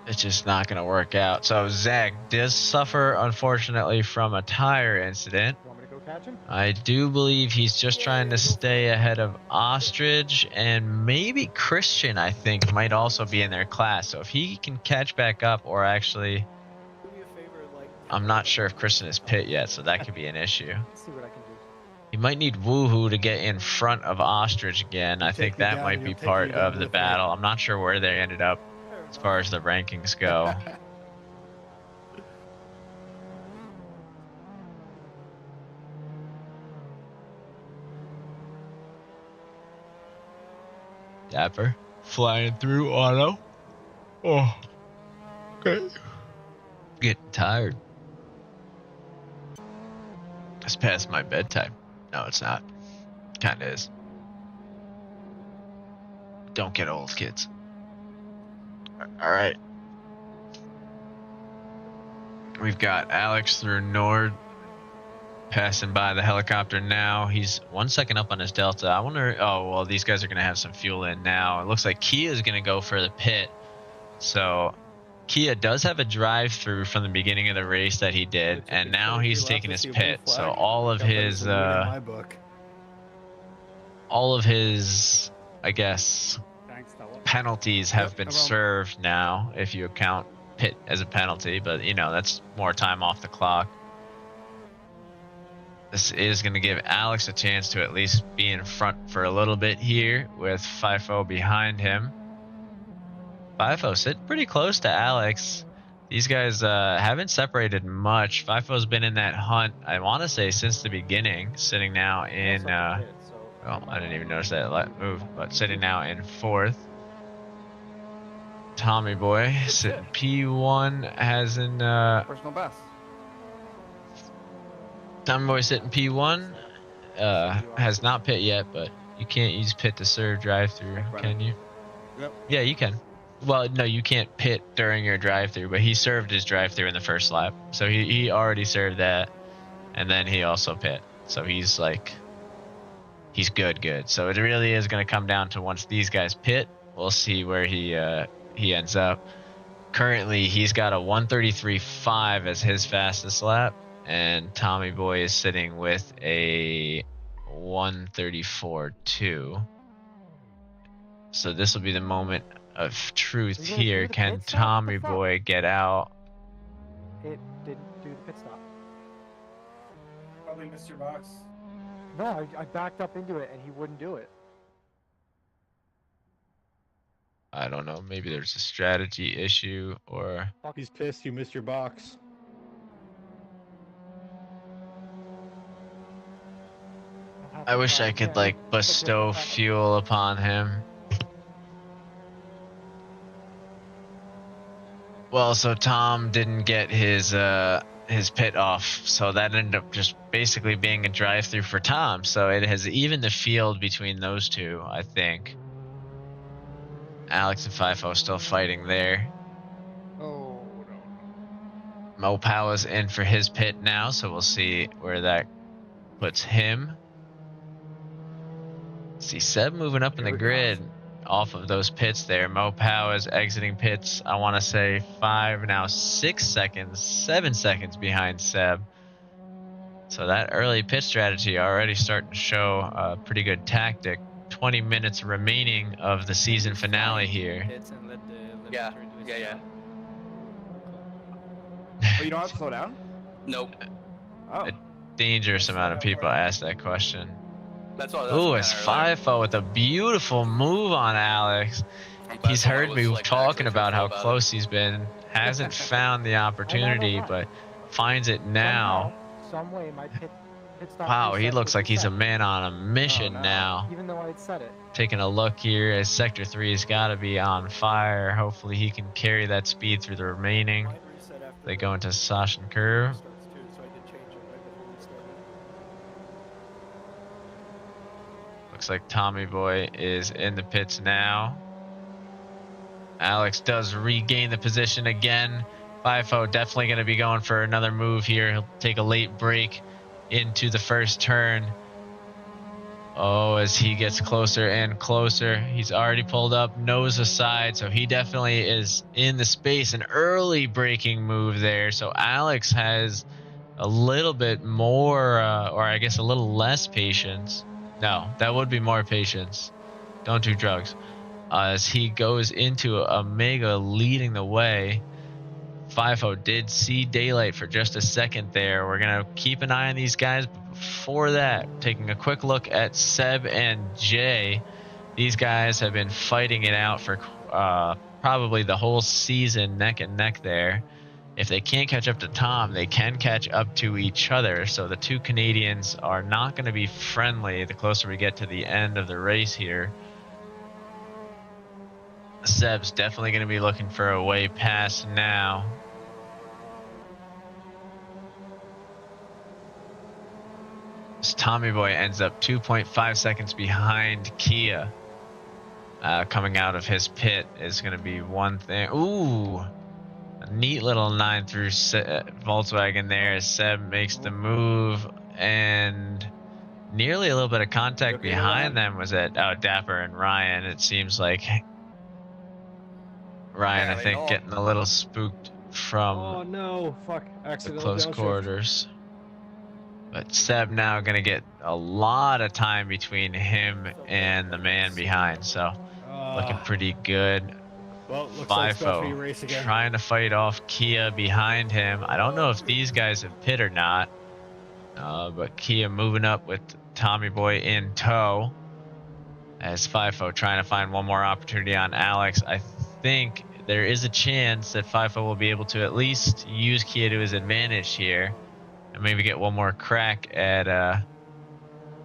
it's just not gonna work out. So Zach does suffer, unfortunately, from a tire incident. You want me to go catch him? I do believe he's just trying to stay ahead of Ostrich, and maybe Christian, I think, might also be in their class. So if he can catch back up, or actually, I'm not sure if Christian is pit yet, so that could be an issue. Let's see what I can do. He might need Woohoo to get in front of Ostrich again. I think that might be part of the battle. I'm not sure where they ended up as far as the rankings go. Dapper flying through auto. Oh, okay. Getting tired. It's past my bedtime. No, it's not. Kinda is. Don't get old, kids. Alright. We've got Alex through Nord. Passing by the helicopter now. He's 1 second up on his Delta. I wonder, oh, well, these guys are going to have some fuel in now. It looks like Kia is going to go for the pit. So Kia does have a drive-through from the beginning of the race that he did, and now he's taking his pit. So all of his, I guess, penalties have been served now, if you count pit as a penalty, but you know, that's more time off the clock. This is going to give Alex a chance to at least be in front for a little bit here with FIFO behind him. FIFO sitting pretty close to Alex. These guys haven't separated much. FIFO's been in that hunt, I want to say, since the beginning, sitting now in... well, I didn't even notice that move, but sitting now in 4th. Tommy Boy sitting P1, has in... Personal best. Tommy Boy sitting P1, has not pit yet, but you can't use pit to serve drive-through, can you? Yep. Yeah, you can. Well, no, you can't pit during your drive-through, but he served his drive-through in the first lap. So he already served that, and then he also pit. So he's like, he's good. So it really is going to come down to once these guys pit, we'll see where he ends up. Currently, he's got a 1:33.5 as his fastest lap, and Tommy Boy is sitting with a 1:34.2. So this will be the moment of truth here. Can Tommy Boy get out? It didn't do the pit stop. Probably missed your box. No, I backed up into it and he wouldn't do it. I don't know. Maybe there's a strategy issue, or He's pissed you missed your box. I wish I could like bestow fuel upon him. Well, so Tom didn't get his pit off, so that ended up just basically being a drive-through for Tom. So it has evened the field between those two, I think. Alex and FIFO still fighting there. Oh, no. Mo Powell is in for his pit now, so we'll see where that puts him. See Seb moving up in the grid off of those pits there. Mo Powell is exiting pits, I want to say 6 seconds, 7 seconds behind Seb. So that early pit strategy already starting to show a pretty good tactic. 20 minutes remaining of the season finale here. Yeah. Oh, you don't have to slow down? Nope. Oh. A dangerous amount of people ask that question. That's what. Ooh, it's FIFO with a beautiful move on Alex. He's heard me talking about how close he's been. Hasn't found the opportunity, but finds it now. Some way my pit stop. Wow, he reset looks was like he's a reset. man on a mission no. now. Even though I had said it. Taking a look here, as Sector 3's got to be on fire. Hopefully he can carry that speed through the remaining. Mine reset after They go into Sachsenring curve. starts too, so I did change it right before we started. Looks like Tommy Boy is in the pits now. Alex does regain the position again. FIFO definitely going to be going for another move here. He'll take a late break into the first turn. Oh, as he gets closer and closer, he's already pulled up, nose aside, so he definitely is in the space. An early braking move there, so Alex has a little bit more, or I guess a little less patience. No, that would be more patience. Don't do drugs. As he goes into Omega leading the way. FIFO did see daylight for just a second there. We're going to keep an eye on these guys. But before that, taking a quick look at Seb and Jay. These guys have been fighting it out for probably the whole season, neck and neck there. If they can't catch up to Tom, they can catch up to each other. So the two Canadians are not going to be friendly the closer we get to the end of the race here. Seb's definitely going to be looking for a way past now. As Tommy Boy ends up 2.5 seconds behind Kia. Coming out of his pit is going to be one thing. Ooh, a neat little 9 through Volkswagen there as Seb makes the move, and nearly a little bit of contact behind them was at Dapper and Ryan. It seems like Ryan, I think, getting a little spooked from Oh no, fuck. the Accidental close downshift. quarters. But Seb now going to get a lot of time between him and the man behind, so looking pretty good. Well, looks like it's about to be a FIFO race again. trying to fight off Kia behind him. I don't know if these guys have pit or not, but Kia moving up with Tommy Boy in tow. As FIFO trying to find one more opportunity on Alex. I think there is a chance that FIFO will be able to at least use Kia to his advantage here and maybe get one more crack at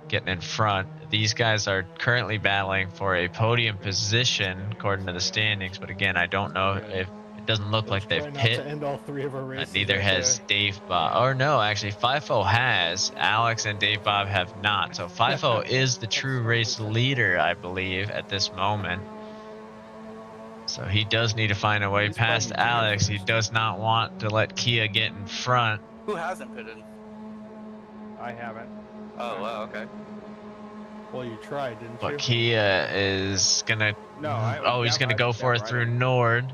getting in front. These guys are currently battling for a podium position according to the standings, but again, I don't know if it doesn't look Let's like they've try not pit. to end all three of our races. Neither right has there. Dave Bob. Or no, actually, FIFO has. Alex and Dave Bob have not. So FIFO is the true race leader, I believe, at this moment. So he does need to find a way past Alex. He does not want to let Kia get in front. Who hasn't pitted? I haven't. Oh, wow, okay. Well, you tried, didn't you? But Kia is gonna. No, he's gonna go for it through Nord,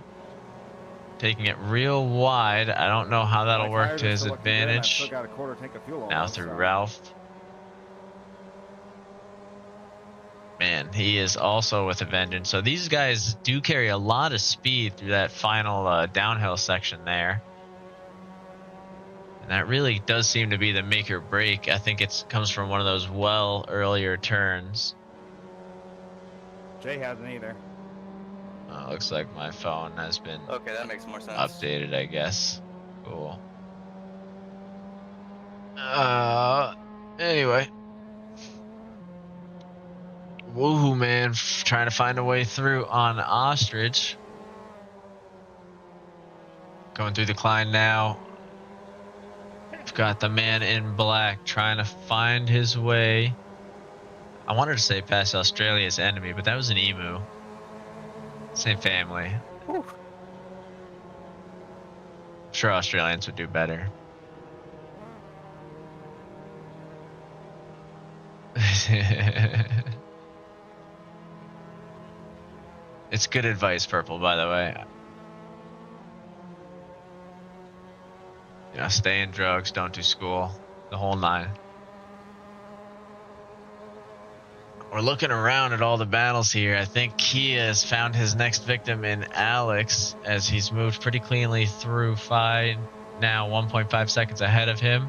taking it real wide. I don't know how that'll My work tires to are his still looking good, and I've still advantage. got a quarter tank of fuel Now almost, through so. Ralph. Man, he is also with a vengeance. So these guys do carry a lot of speed through that final downhill section there. And that really does seem to be the make or break. I think it comes from one of those earlier turns. Jay hasn't either. Looks like my phone has been Okay, that makes more sense. updated, I guess. Cool. Anyway. Woohoo, man, trying to find a way through on Ostrich. Going through the climb now. We've got the man in black trying to find his way. I wanted to say past Australia's enemy, but that was an emu. Same family. Whew. I'm sure Australians would do better. It's good advice, Purple, by the way. You know, stay in drugs, don't do school, the whole nine. We're looking around at all the battles here. I think Kia has found his next victim in Alex, as he's moved pretty cleanly through now 1.5 seconds ahead of him.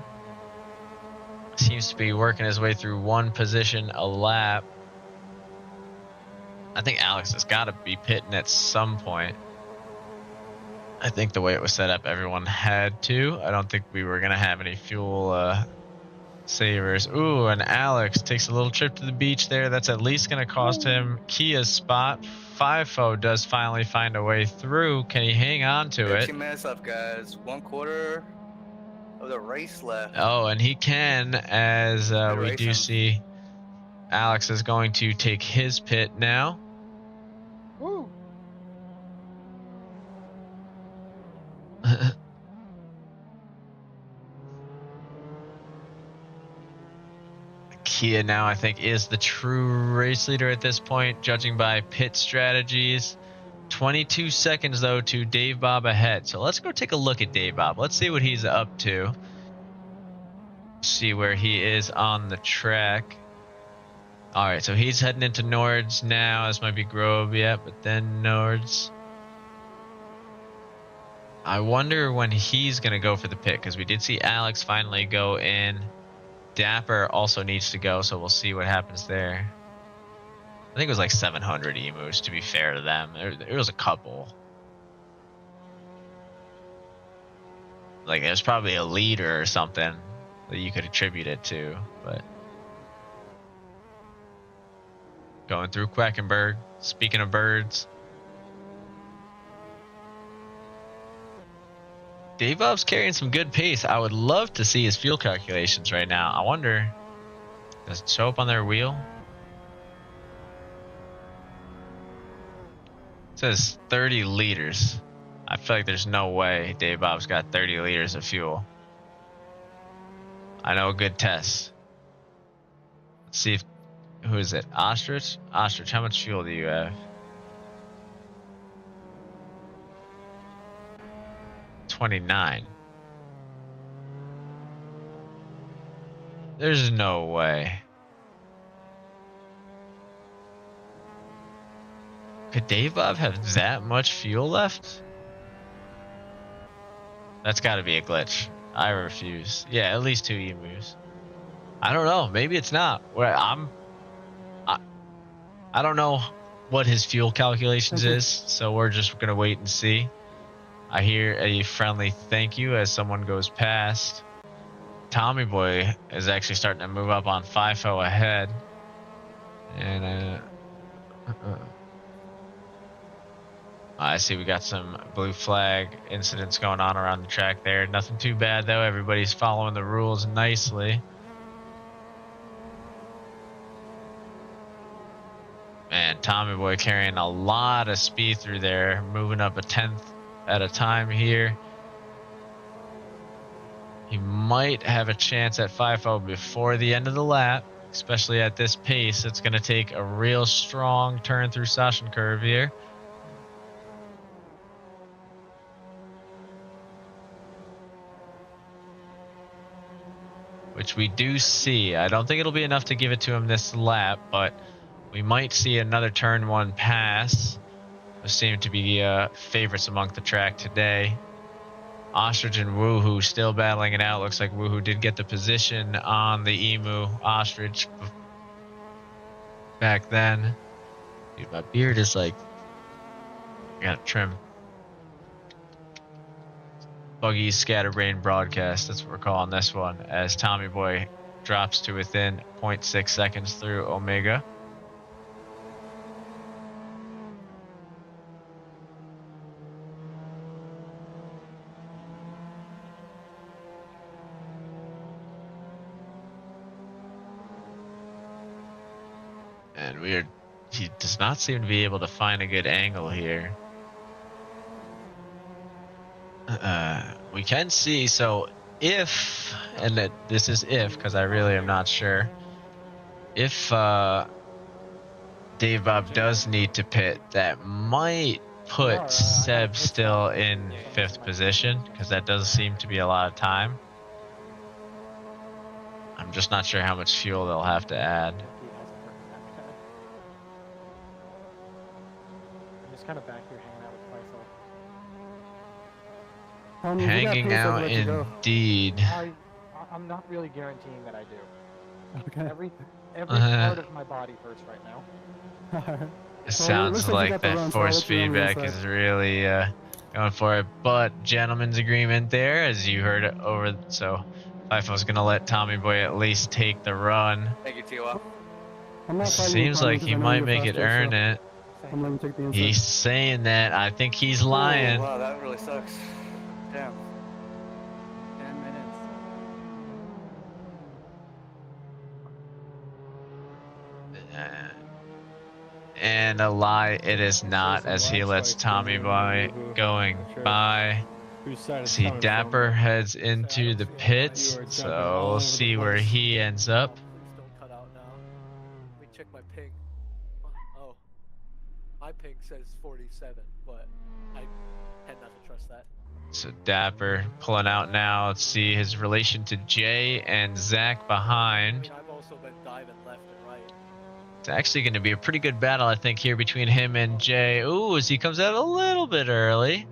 Seems to be working his way through one position a lap. I think Alex has got to be pitting at some point. I think the way it was set up, everyone had to. I don't think we were going to have any fuel savers. Ooh, and Alex takes a little trip to the beach there. That's at least going to cost him Kia's spot. FIFO does finally find a way through. Can he hang on to it? 15 minutes left, guys. 1/4 of the race left. Oh, and he can, as we do see Alex is going to take his pit now. Woo! Kia now, I think, is the true race leader at this point, judging by pit strategies. 22 seconds, though, to Dave Bob ahead. So let's go take a look at Dave Bob. Let's see what he's up to. See where he is on the track. All right, so he's heading into Nords now. This might be Grove, yeah, but then Nords. I wonder when he's going to go for the pit, because we did see Alex finally go in. Dapper also needs to go, so we'll see what happens there. I think it was like 700 emus, to be fair to them. There was a couple. Like, there's probably a leader or something that you could attribute it to, but... Going through Quackenberg. Speaking of birds. Dave Bob's carrying some good pace. I would love to see his fuel calculations right now. I wonder, does it show up on their wheel? It says 30 liters. I feel like there's no way Dave Bob's got 30 liters of fuel. I know a good test. Let's see if, who is it? Ostrich? Ostrich, how much fuel do you have? 29. There's no way. Could Dave Bob have that much fuel left? That's got to be a glitch. I refuse. Yeah, at least 2 emus. I don't know. Maybe it's not. I don't know what his fuel calculations is, so we're just gonna wait and see. I hear a friendly thank you as someone goes past. Tommy Boy is actually starting to move up on FIFO ahead. And I see we got some blue flag incidents going on around the track there. Nothing too bad though. Everybody's following the rules nicely. Man, Tommy Boy carrying a lot of speed through there, moving up a 10th at a time here. He might have a chance at 5-0 before the end of the lap, especially at this pace. It's going to take a real strong turn through Sachsenring curve here. Which we do see. I don't think it'll be enough to give it to him this lap, but we might see another turn 1 pass. Those seem to be favorites among the track today. Ostrich and Woohoo still battling it out. Looks like Woohoo did get the position on the Emu Ostrich back then. Dude, my beard is like, I gotta trim. Buggy's Scatterbrain broadcast, that's what we're calling this one, as Tommy Boy drops to within 0.6 seconds through Omega. And he does not seem to be able to find a good angle here. We can see, so if, and that this is if, because I really am not sure, if Dave Bob does need to pit, that might put Seb still in 5th position, because that does seem to be a lot of time. I'm just not sure how much fuel they'll have to add. Kind of back here hanging out with FIFO. Hanging out indeed. I'm not really guaranteeing that I do. Okay. Every part of my body hurts right now. It sounds like that force feedback is really going for it. But gentleman's agreement there, as you heard it over. So FIFO's going to let Tommy Boy at least take the run. Thank you, T-Wop. Seems like he might make it earn it. I'm letting him take the inside. He's saying that. I think he's lying. Oh, wow, that really sucks. Damn. 10 minutes. And a lie, it is not, as he lets Tommy Boy going by. As he dapper heads into the pits, so we'll see where he ends up. Please don't cut out now. Let me check my ping. Oh. My ping says 47, but I tend not to trust that. So Dapper pulling out now. Let's see his relation to Jay and Zach behind. I've also been diving left and right. It's actually going to be a pretty good battle, I think, here between him and Jay. Ooh, as he comes out a little bit early.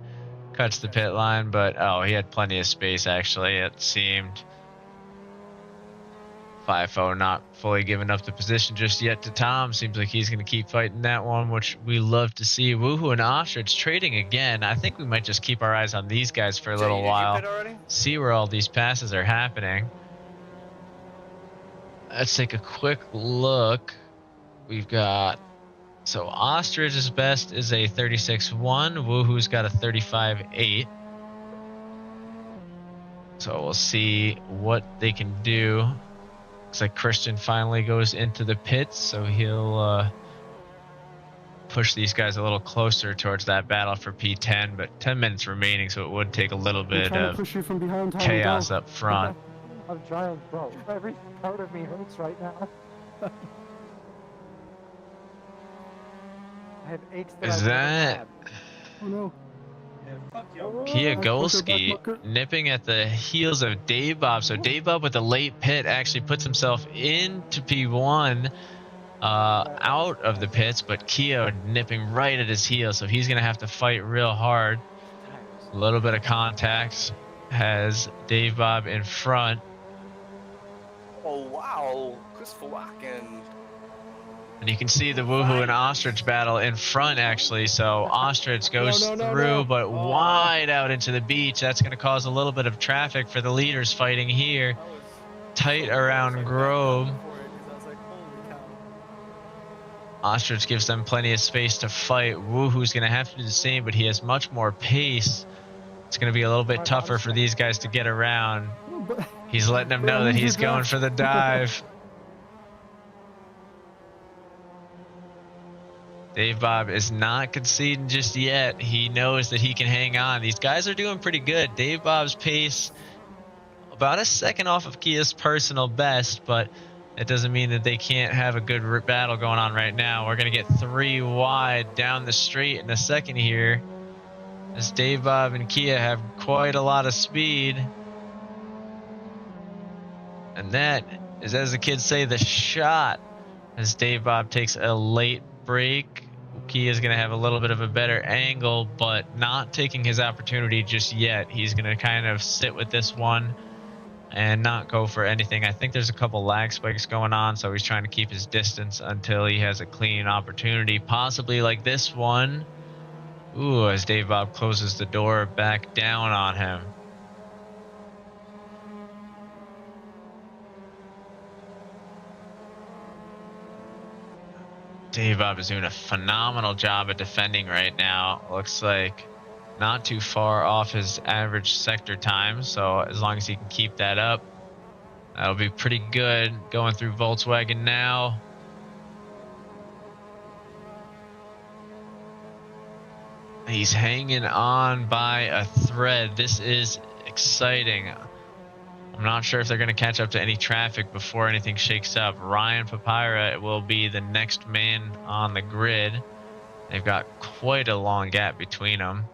Cuts the pit line, but oh, he had plenty of space, actually, it seemed. FIFO not fully giving up the position just yet to Tom. Seems like he's going to keep fighting that one, which we love to see. Woohoo and Ostrich trading again. I think we might just keep our eyes on these guys for a little while. See where all these passes are happening. Let's take a quick look. We've got... So Ostrich's best is a 36.1. Woohoo's got a 35.8. So we'll see what they can do. Looks like Christian finally goes into the pits, so he'll push these guys a little closer towards that battle for P10, but 10 minutes remaining, so it would take a little bit of chaos up front. I'm trying, bro. Every part of me hurts right now. I have aches that Is that... Oh no. Kiagolski nipping at the heels of Dave Bob. So Dave Bob with a late pit actually puts himself into P1. out of the pits, but Kia nipping right at his heel, so he's going to have to fight real hard. A little bit of contact has Dave Bob in front. Oh, wow. Christopher Watkins. And you can see the Woohoo and Ostrich battle in front, actually. So Ostrich goes through, but wide out into the beach. That's going to cause a little bit of traffic for the leaders fighting here. Tight around Grove. Ostrich gives them plenty of space to fight. Woohoo's going to have to do the same, but he has much more pace. It's going to be a little bit tougher for these guys to get around. He's letting them know that he's going for the dive. Dave Bob is not conceding just yet. He knows that he can hang on. These guys are doing pretty good. Dave Bob's pace about a second off of Kia's personal best, but it doesn't mean that they can't have a good battle going on right now. We're going to get 3 wide down the straight in a second here, as Dave Bob and Kia have quite a lot of speed. And that is, as the kids say, the shot, as Dave Bob takes a late break. Kia's going to have a little bit of a better angle, but not taking his opportunity just yet. He's going to kind of sit with this one and not go for anything. I think there's a couple lag spikes going on, so he's trying to keep his distance until he has a clean opportunity, possibly like this one. Ooh, as Dave Bob closes the door back down on him. Dave Bob is doing a phenomenal job at defending right now. Looks like not too far off his average sector time, so as long as he can keep that up, that'll be pretty good. Going through Volkswagen now. He's hanging on by a thread. This is exciting. I'm not sure if they're going to catch up to any traffic before anything shakes up. Ryan Papyra will be the next man on the grid. They've got quite a long gap between them.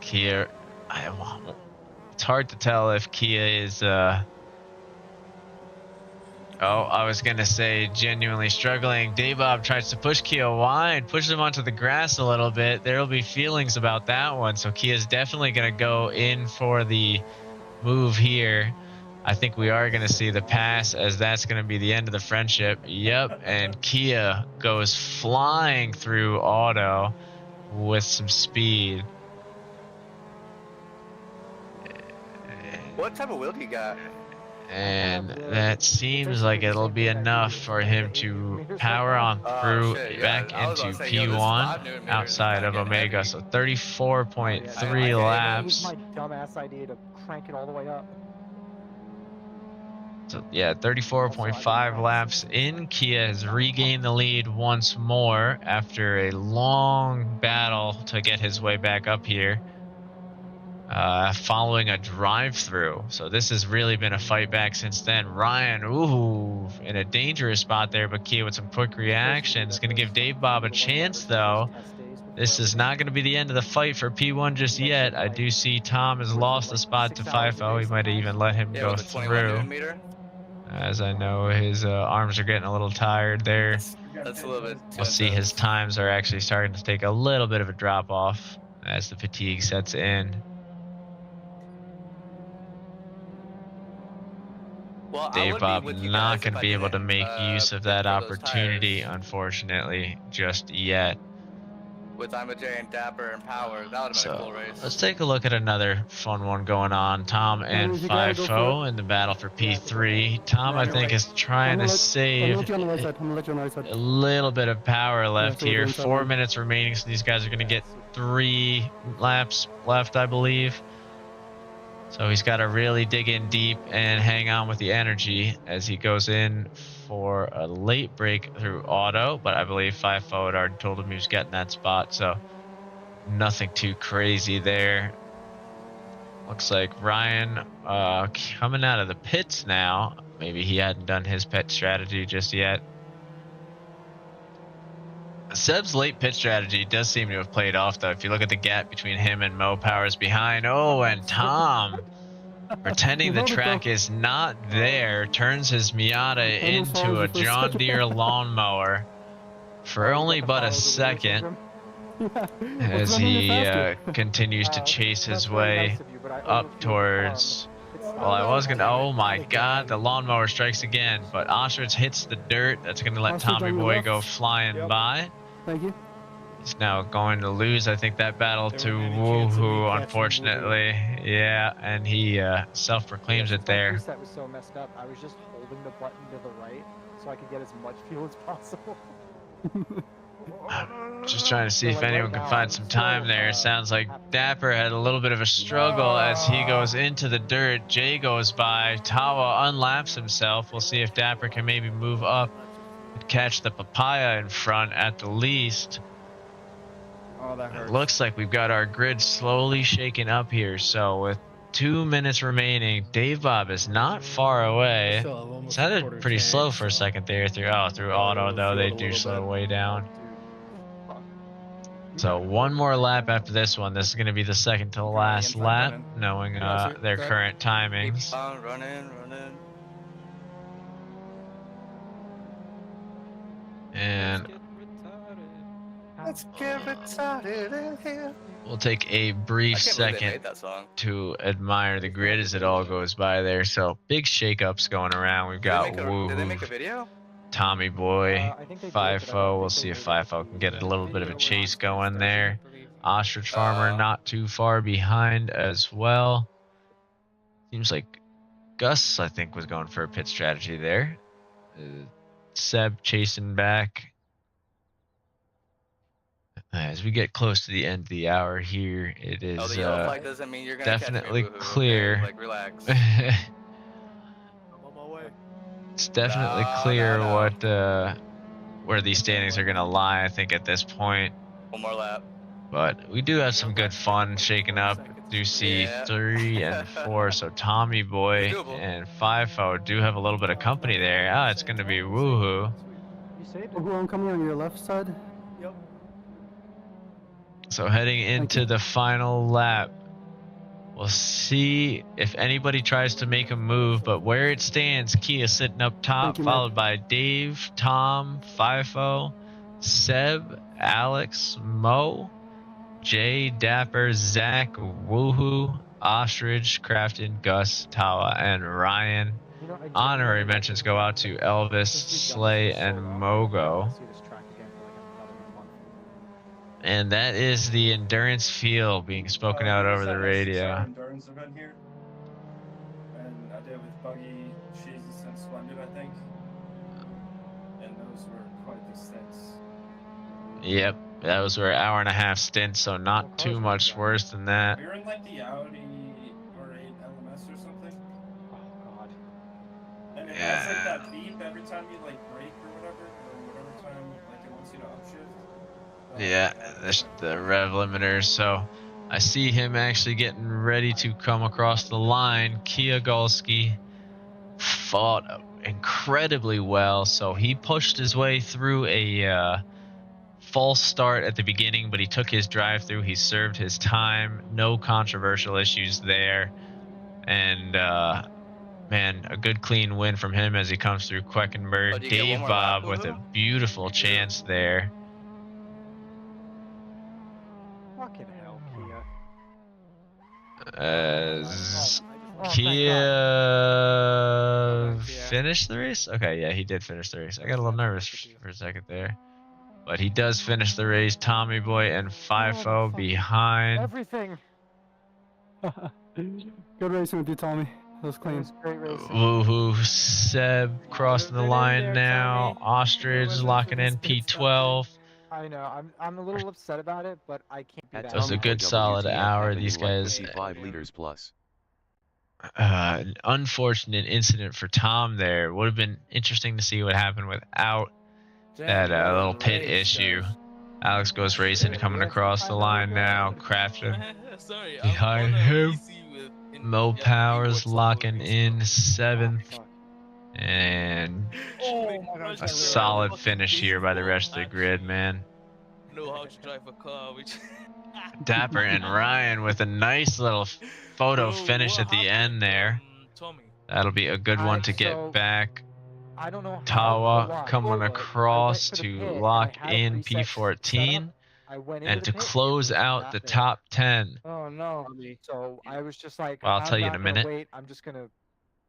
Kia, it's hard to tell if Kia is I was going to say genuinely struggling. Dave Bob tries to push Kia wide, pushes him onto the grass a little bit. There will be feelings about that one. So Kia's definitely going to go in for the move here. I think we are going to see the pass, as that's going to be the end of the friendship. Yep, and Kia goes flying through Auto with some speed. What type of wheel do you got? And that seems like it'll be enough for him to power on through back into P1 outside of Omega. So 34.3 laps. My dumbass idea to crank it all the way up. So yeah, 34.5 laps in. Kia has regained the lead once more after a long battle to get his way back up here. Following a drive-through. So this has really been a fight back since then. Ryan, ooh, in a dangerous spot there, but Kia with some quick reactions. Going to give Dave Bob a chance, though. This is not going to be the end of the fight for P1 just yet. I do see Tom has lost a spot to FIFO. He might have even let him go through, as I know his arms are getting a little tired there. That's a little bit too We'll see his times are actually starting to take a little bit of a drop off as the fatigue sets in. Well, Dave Bob not going to be able to make use of that opportunity, unfortunately, just yet. With IMJ and Dapper and Power, that would have been a cool race. Let's take a look at another fun one going on. Tom and FIFO in the battle for P3. Tom, I think, is trying to save a little bit of power left here. 4 minutes remaining, so these guys are going to get 3 laps left, I believe. So he's got to really dig in deep and hang on with the energy as he goes in for a late break through Auto, but I believe FIFO had already told him he was getting that spot, so nothing too crazy there. Looks like Ryan coming out of the pits now. Maybe he hadn't done his pit strategy just yet. Seb's late pit strategy does seem to have played off, though. If you look at the gap between him and Mo Powers behind. Oh, and Tom pretending the Love it, track though. is not there, turns his Miata Pretend as hard into as a you for a John second. Deere lawnmower for Oh, you only got the but a follow the leader second syndrome? Yeah. Well, 'cause as I made it he faster. continues to Uh, chase his that's very way nice of you, but I up overfueled the car. towards. It's Well, I was gonna. damn it. Oh my Not God! The again. lawnmower strikes again, but Ostrich hits the dirt. That's gonna let Ostrich Tommy on your Boy left. go flying Yep. by. Thank you. He's now going to lose, I think, that battle There to wasn't any chance of me Woohoo, catching unfortunately. Yeah, and he self-proclaims Yeah, it since my there. preset was so messed up, I was just holding the button to the right so I could get as much fuel as possible. Just trying to see So, if like, anyone right can now, find I'm some still, time there. Sounds like happy. Dapper had a little bit of a struggle as he goes into the dirt. Jay goes by. Tawa unlaps himself. We'll see if Dapper can maybe move up and catch the papaya in front at the least. Oh, that It hurts. looks like we've got our grid slowly shaking up here. So with 2 minutes remaining, Dave Bob is not far away. Still have almost a Sounded quarter pretty tank, slow for a so second there through probably auto though. They overfueled a do little slow bit. way down. Dude, fuck. You So got it. one more lap after this one. This is going to be the second to Keep your last inside lap, button. knowing Yeah, sir. their Okay. current Keep timings. on running. And Let's get retarded in here. we'll take a I brief can't believe they second made that song. to admire the grid as it all goes by there. So big shakeups going around. We've got Did they make a Woohoo, video? Tommy Boy, I think they did, but I don't FIFO. think We'll they see if made it FIFO can get the, a little bit of a Video chase was going first, there. I believe. Ostrich Farmer not too far behind as well. Seems like Gus, I think, was going for a pit strategy there. Seb chasing back. As we get close to the end of the hour here, it is Oh, the yellow flag doesn't mean you're gonna definitely catch me, Woohoo, clear. Okay? Like, relax. I'm on my way. It's definitely No, clear no. what where these standings are gonna lie, I think, at this point. One more lap. But we do have some good fun shaking up. Do see Yeah. 3 and 4. So Tommy Boy It's doable. and FIFO do have a little bit of company there. Ah, it's gonna be Woohoo. You saved it. Woohoo, I'm coming on your left side. Yep. So heading into the final lap, we'll see if anybody tries to make a move, but where it stands, Kia sitting up top, Thank you, man. followed by Dave, Tom, FIFO, Seb, Alex, Mo, Jay, Dapper, Zach, Woohoo, Ostrich, Crafton, Gus, Tawa, and Ryan. You know, I Honorary genuinely mentions go out to Elvis, since we've done Slay, this for so and long, I Mogo. wanna see this track again for like another month. And that is the endurance feel being spoken out There over was the that radio. SSR endurance event here, and I did it with Buggy, Jesus, and Splendid, I think. And those were quite the stints. Yep, that was our hour and a half stint, so not too much worse than that. We were in like the Audi R8 LMS or something. Oh god. And it has like that beep every time you like brake or whatever time like it wants you to upshift. Yeah, the rev limiter. So I see him actually getting ready to come across the line. Kia Golski fought incredibly well, so he pushed his way through a false start at the beginning, but he took his drive through. He served his time. No controversial issues there. And man, a good clean win from him as he comes through Queckenberg. Oh, do you get Dave one more lap, Bob with a Woohoo? beautiful chance there. Fucking hell, Kia. As thank Kia finished the race? Okay, yeah, he did finish the race. I got a little nervous for a second there. But he does finish the race. Tommy Boy and FIFO behind. Everything. Good racing with you, Tommy. That was clean. Great racing. Woohoo, Seb crossing the line now. Ostrich locking in P12. I know. I'm a little upset about it, but I can't be At that. That was a Tommy good Boy solid WTF hour. happening These like guys. 55 liters plus. An unfortunate incident for Tom there. Would have been interesting to see what happened without that little pit issue. Alex goes racing, coming across the line now. Crafton behind him. Mo Powers locking in 7th. And a solid finish here by the rest of the grid, man. know how to drive a car. Which Dapper and Ryan with a nice little photo finish at the end there. Tommy. That'll be a good one to get so, back. I don't know how or Tawa why, coming but I across went for the to pit, and lock I had a in preset P14 setup. I went into and the to pit, it close was out not the there. top 10. Oh no! So I was just like, Well, I'll tell I'm you in not a gonna minute. wait. I'm just gonna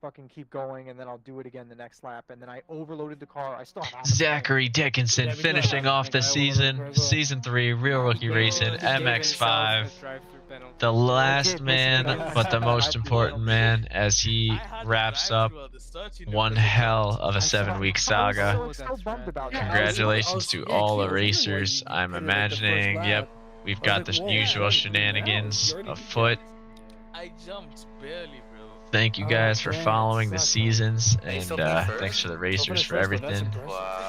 fucking keep going, and then I'll do it again the next lap. And then I overloaded the car. I still have half a tank. Zachary Dickinson finishing off the season 3 Real Rookie Racing MX5. The last man, but the most important man, as he wraps up one hell of a 7-week saga. So bummed about that. Congratulations to all the racers. I'm imagining, yep, we've got the usual shenanigans afoot. I jumped barely, bro. Thank you guys for following the seasons, and thanks to the racers for everything. Wow.